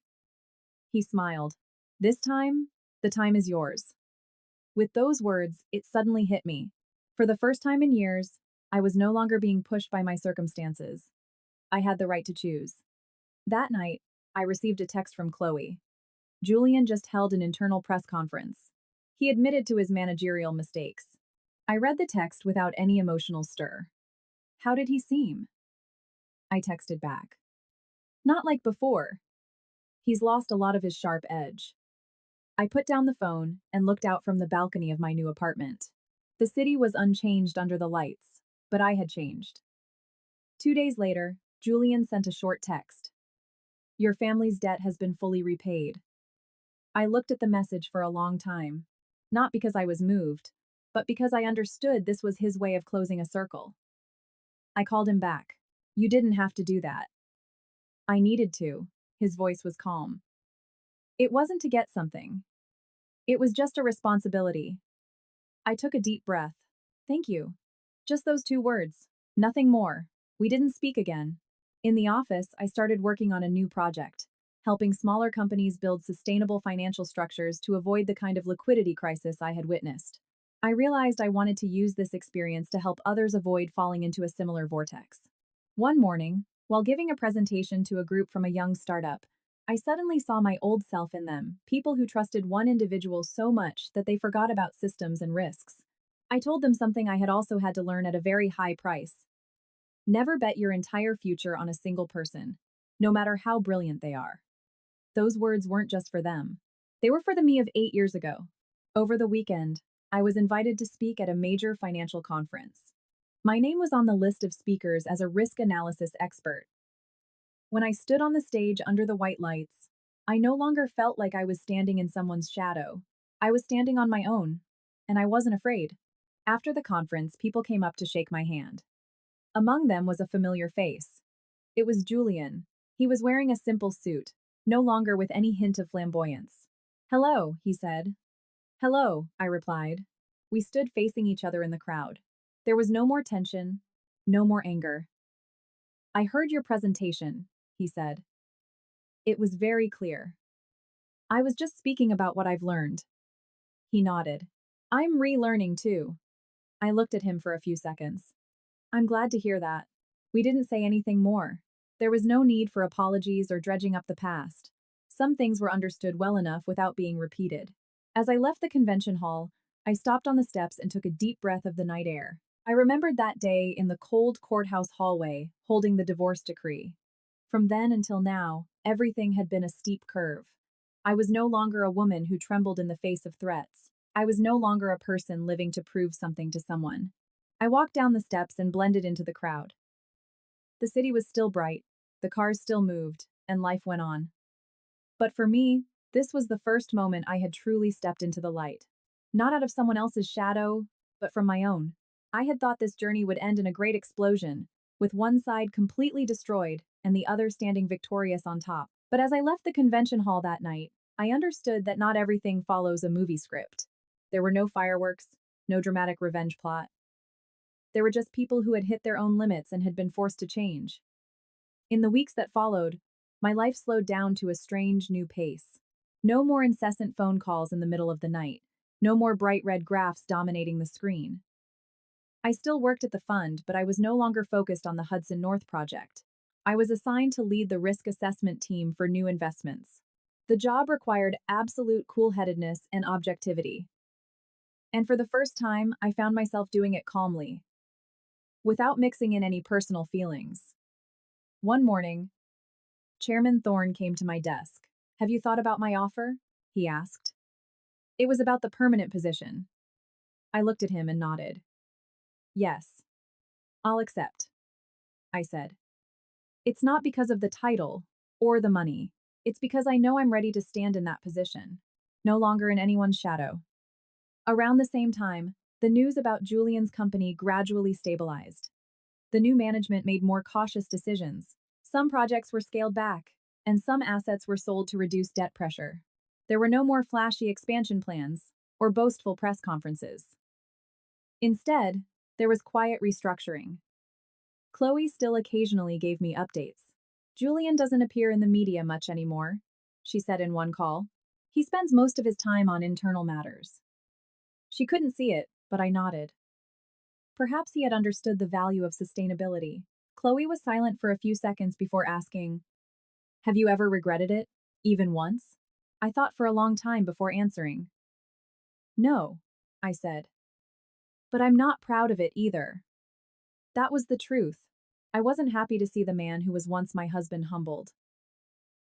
He smiled. "This time, the time is yours." With those words, it suddenly hit me. For the first time in years, I was no longer being pushed by my circumstances. I had the right to choose. That night, I received a text from Chloe. Julian just held an internal press conference. He admitted to his managerial mistakes. I read the text without any emotional stir. "How did he seem?" I texted back. "Not like before. He's lost a lot of his sharp edge." I put down the phone and looked out from the balcony of my new apartment. The city was unchanged under the lights, but I had changed. 2 days later, Julian sent a short text. "Your family's debt has been fully repaid." I looked at the message for a long time, not because I was moved, but because I understood this was his way of closing a circle. I called him back. "You didn't have to do that." "I needed to." His voice was calm. "It wasn't to get something. It was just a responsibility." I took a deep breath. "Thank you." Just those 2 words. Nothing more. We didn't speak again. In the office, I started working on a new project, helping smaller companies build sustainable financial structures to avoid the kind of liquidity crisis I had witnessed. I realized I wanted to use this experience to help others avoid falling into a similar vortex. One morning, while giving a presentation to a group from a young startup, I suddenly saw my old self in them, people who trusted one individual so much that they forgot about systems and risks. I told them something I had also had to learn at a very high price. Never bet your entire future on a single person, no matter how brilliant they are. Those words weren't just for them. They were for the me of 8 years ago. Over the weekend, I was invited to speak at a major financial conference. My name was on the list of speakers as a risk analysis expert. When I stood on the stage under the white lights, I no longer felt like I was standing in someone's shadow. I was standing on my own, and I wasn't afraid. After the conference, people came up to shake my hand. Among them was a familiar face. It was Julian. He was wearing a simple suit, no longer with any hint of flamboyance. "Hello," he said. "Hello," I replied. We stood facing each other in the crowd. There was no more tension, no more anger. "I heard your presentation," he said. It was very clear. "I was just speaking about what I've learned." He nodded. "I'm relearning too." I looked at him for a few seconds. "I'm glad to hear that." We didn't say anything more. There was no need for apologies or dredging up the past. Some things were understood well enough without being repeated. As I left the convention hall, I stopped on the steps and took a deep breath of the night air. I remembered that day in the cold courthouse hallway, holding the divorce decree. From then until now, everything had been a steep curve. I was no longer a woman who trembled in the face of threats. I was no longer a person living to prove something to someone. I walked down the steps and blended into the crowd. The city was still bright, the cars still moved, and life went on. But for me, this was the first moment I had truly stepped into the light. Not out of someone else's shadow, but from my own. I had thought this journey would end in a great explosion, with one side completely destroyed and the other standing victorious on top. But as I left the convention hall that night, I understood that not everything follows a movie script. There were no fireworks, no dramatic revenge plot. There were just people who had hit their own limits and had been forced to change. In the weeks that followed, my life slowed down to a strange new pace. No more incessant phone calls in the middle of the night. No more bright red graphs dominating the screen. I still worked at the fund, but I was no longer focused on the Hudson North project. I was assigned to lead the risk assessment team for new investments. The job required absolute cool-headedness and objectivity. And for the first time, I found myself doing it calmly, without mixing in any personal feelings. One morning, Chairman Thorne came to my desk. "Have you thought about my offer?" he asked. It was about the permanent position. I looked at him and nodded. "Yes, I'll accept," I said. "It's not because of the title or the money. It's because I know I'm ready to stand in that position, no longer in anyone's shadow." Around the same time, the news about Julian's company gradually stabilized. The new management made more cautious decisions. Some projects were scaled back, and some assets were sold to reduce debt pressure. There were no more flashy expansion plans or boastful press conferences. Instead, there was quiet restructuring. Chloe still occasionally gave me updates. "Julian doesn't appear in the media much anymore," she said in one call. "He spends most of his time on internal matters." She couldn't see it, but I nodded. Perhaps he had understood the value of sustainability. Chloe was silent for a few seconds before asking, "Have you ever regretted it? Even once?" I thought for a long time before answering. "No," I said. "But I'm not proud of it either." That was the truth. I wasn't happy to see the man who was once my husband humbled.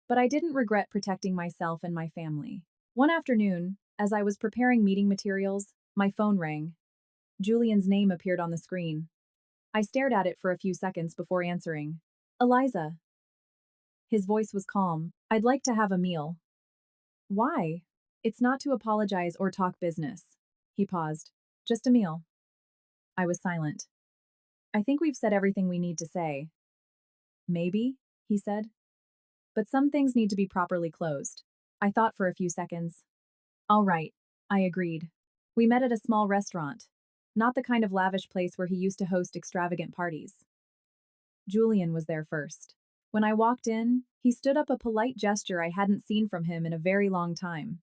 But I didn't regret protecting myself and my family. One afternoon, as I was preparing meeting materials, my phone rang. Julian's name appeared on the screen. I stared at it for a few seconds before answering. "Eliza." His voice was calm. "I'd like to have a meal." "Why?" "It's not to apologize or talk business." He paused. "Just a meal." I was silent. "I think we've said everything we need to say." "Maybe," he said. "But some things need to be properly closed." I thought for a few seconds. "All right," I agreed. We met at a small restaurant, not the kind of lavish place where he used to host extravagant parties. Julian was there first. When I walked in, he stood up, a polite gesture I hadn't seen from him in a very long time.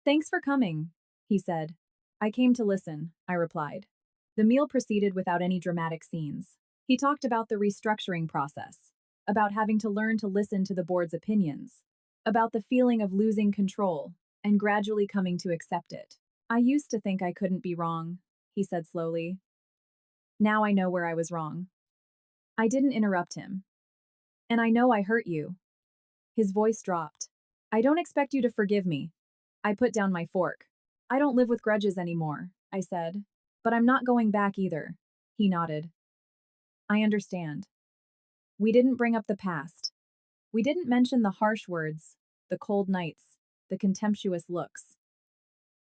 "Thanks for coming," he said. "I came to listen," I replied. The meal proceeded without any dramatic scenes. He talked about the restructuring process, about having to learn to listen to the board's opinions, about the feeling of losing control, and gradually coming to accept it. "I used to think I couldn't be wrong," he said slowly. "Now I know where I was wrong." I didn't interrupt him. "And I know I hurt you." His voice dropped. "I don't expect you to forgive me." I put down my fork. "I don't live with grudges anymore," I said. "But I'm not going back either." He nodded. "I understand." We didn't bring up the past. We didn't mention the harsh words, the cold nights, the contemptuous looks.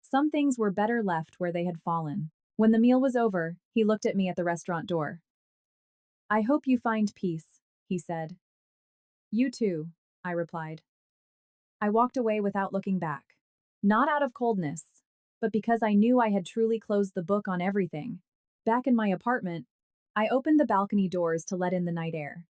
Some things were better left where they had fallen. When the meal was over, he looked at me at the restaurant door. "I hope you find peace," he said. "You too," I replied. I walked away without looking back. Not out of coldness, but because I knew I had truly closed the book on everything. Back in my apartment, I opened the balcony doors to let in the night air.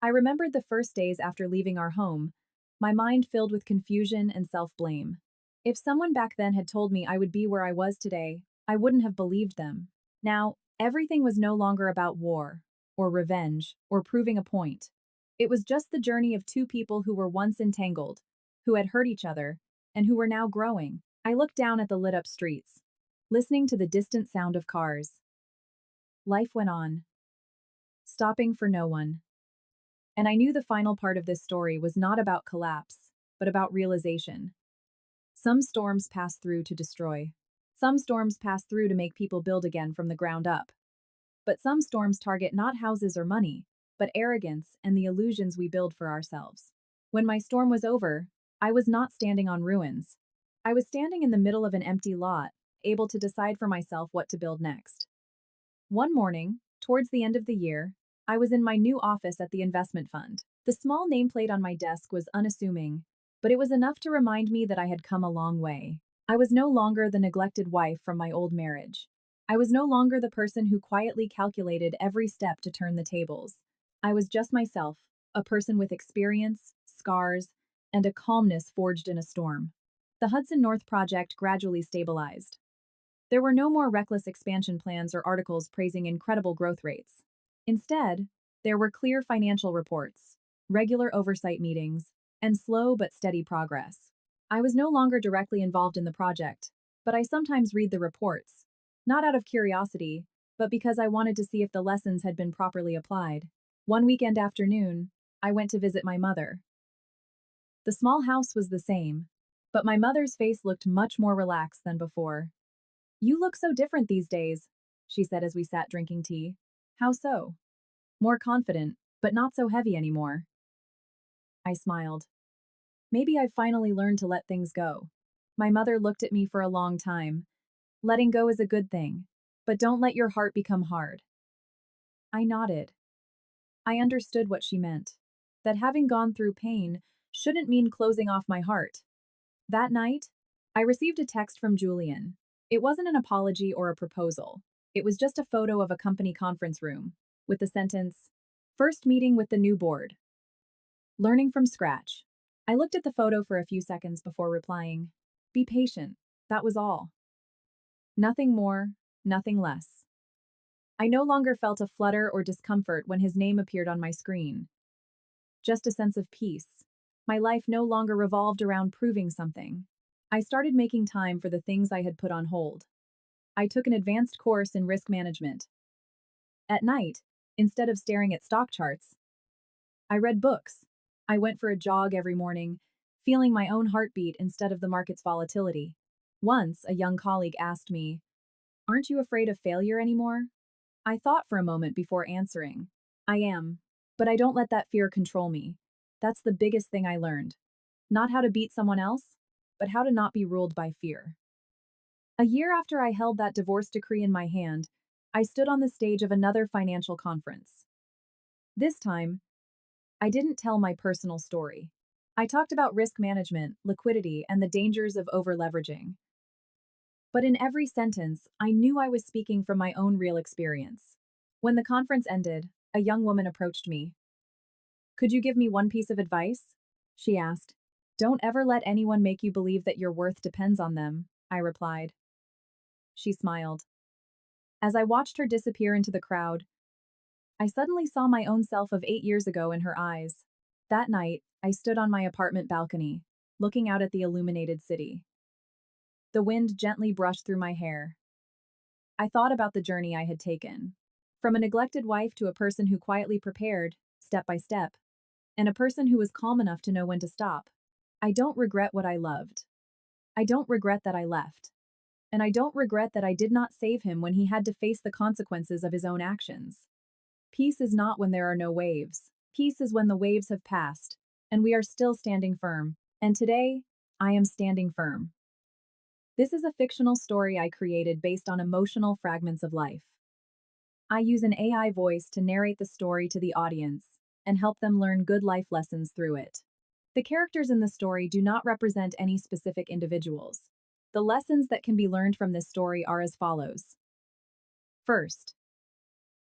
I remembered the first days after leaving our home, my mind filled with confusion and self-blame. If someone back then had told me I would be where I was today, I wouldn't have believed them. Now, everything was no longer about war, or revenge, or proving a point. It was just the journey of two people who were once entangled, who had hurt each other, and who were now growing. I looked down at the lit-up streets, listening to the distant sound of cars. Life went on, stopping for no one. And I knew the final part of this story was not about collapse, but about realization. Some storms pass through to destroy. Some storms pass through to make people build again from the ground up. But some storms target not houses or money, but arrogance and the illusions we build for ourselves. When my storm was over, I was not standing on ruins. I was standing in the middle of an empty lot, able to decide for myself what to build next. One morning, towards the end of the year, I was in my new office at the investment fund. The small nameplate on my desk was unassuming, but it was enough to remind me that I had come a long way. I was no longer the neglected wife from my old marriage. I was no longer the person who quietly calculated every step to turn the tables. I was just myself, a person with experience, scars, and a calmness forged in a storm. The Hudson North Project gradually stabilized. There were no more reckless expansion plans or articles praising incredible growth rates. Instead, there were clear financial reports, regular oversight meetings, and slow but steady progress. I was no longer directly involved in the project, but I sometimes read the reports, not out of curiosity, but because I wanted to see if the lessons had been properly applied. One weekend afternoon, I went to visit my mother. The small house was the same, but my mother's face looked much more relaxed than before. "You look so different these days," she said as we sat drinking tea. "How so?" "More confident, but not so heavy anymore." I smiled. "Maybe I've finally learned to let things go." My mother looked at me for a long time. "Letting go is a good thing, but don't let your heart become hard." I nodded. I understood what she meant. That having gone through pain shouldn't mean closing off my heart. That night, I received a text from Julian. It wasn't an apology or a proposal. It was just a photo of a company conference room, with the sentence, "First meeting with the new board. Learning from scratch." I looked at the photo for a few seconds before replying, "Be patient." That was all. Nothing more, nothing less. I no longer felt a flutter or discomfort when his name appeared on my screen. Just a sense of peace. My life no longer revolved around proving something. I started making time for the things I had put on hold. I took an advanced course in risk management. At night, instead of staring at stock charts, I read books. I went for a jog every morning, feeling my own heartbeat instead of the market's volatility. Once, a young colleague asked me, "Aren't you afraid of failure anymore?" I thought for a moment before answering. "I am, but I don't let that fear control me." That's the biggest thing I learned. Not how to beat someone else, but how to not be ruled by fear. A year after I held that divorce decree in my hand, I stood on the stage of another financial conference. This time, I didn't tell my personal story. I talked about risk management, liquidity, and the dangers of over-leveraging. But in every sentence, I knew I was speaking from my own real experience. When the conference ended, a young woman approached me. "Could you give me one piece of advice?" she asked. "Don't ever let anyone make you believe that your worth depends on them," I replied. She smiled. As I watched her disappear into the crowd, I suddenly saw my own self of 8 years ago in her eyes. That night, I stood on my apartment balcony, looking out at the illuminated city. The wind gently brushed through my hair. I thought about the journey I had taken. From a neglected wife to a person who quietly prepared, step by step, and a person who was calm enough to know when to stop. I don't regret what I loved. I don't regret that I left. And I don't regret that I did not save him when he had to face the consequences of his own actions. Peace is not when there are no waves. Peace is when the waves have passed, and we are still standing firm. And today, I am standing firm. This is a fictional story I created based on emotional fragments of life. I use an AI voice to narrate the story to the audience and help them learn good life lessons through it. The characters in the story do not represent any specific individuals. The lessons that can be learned from this story are as follows. First,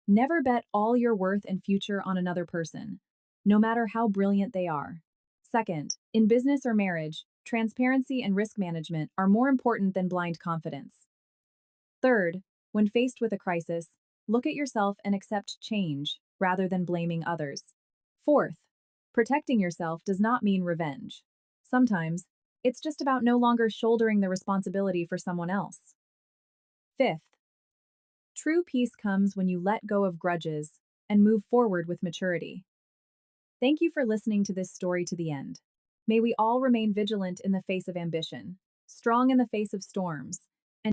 never bet all your worth and future on another person, no matter how brilliant they are. Second, in business or marriage, transparency and risk management are more important than blind confidence. Third, when faced with a crisis, look at yourself and accept change rather than blaming others. Fourth, protecting yourself does not mean revenge. Sometimes, it's just about no longer shouldering the responsibility for someone else. Fifth, true peace comes when you let go of grudges and move forward with maturity. Thank you for listening to this story to the end. May we all remain vigilant in the face of ambition, strong in the face of storms,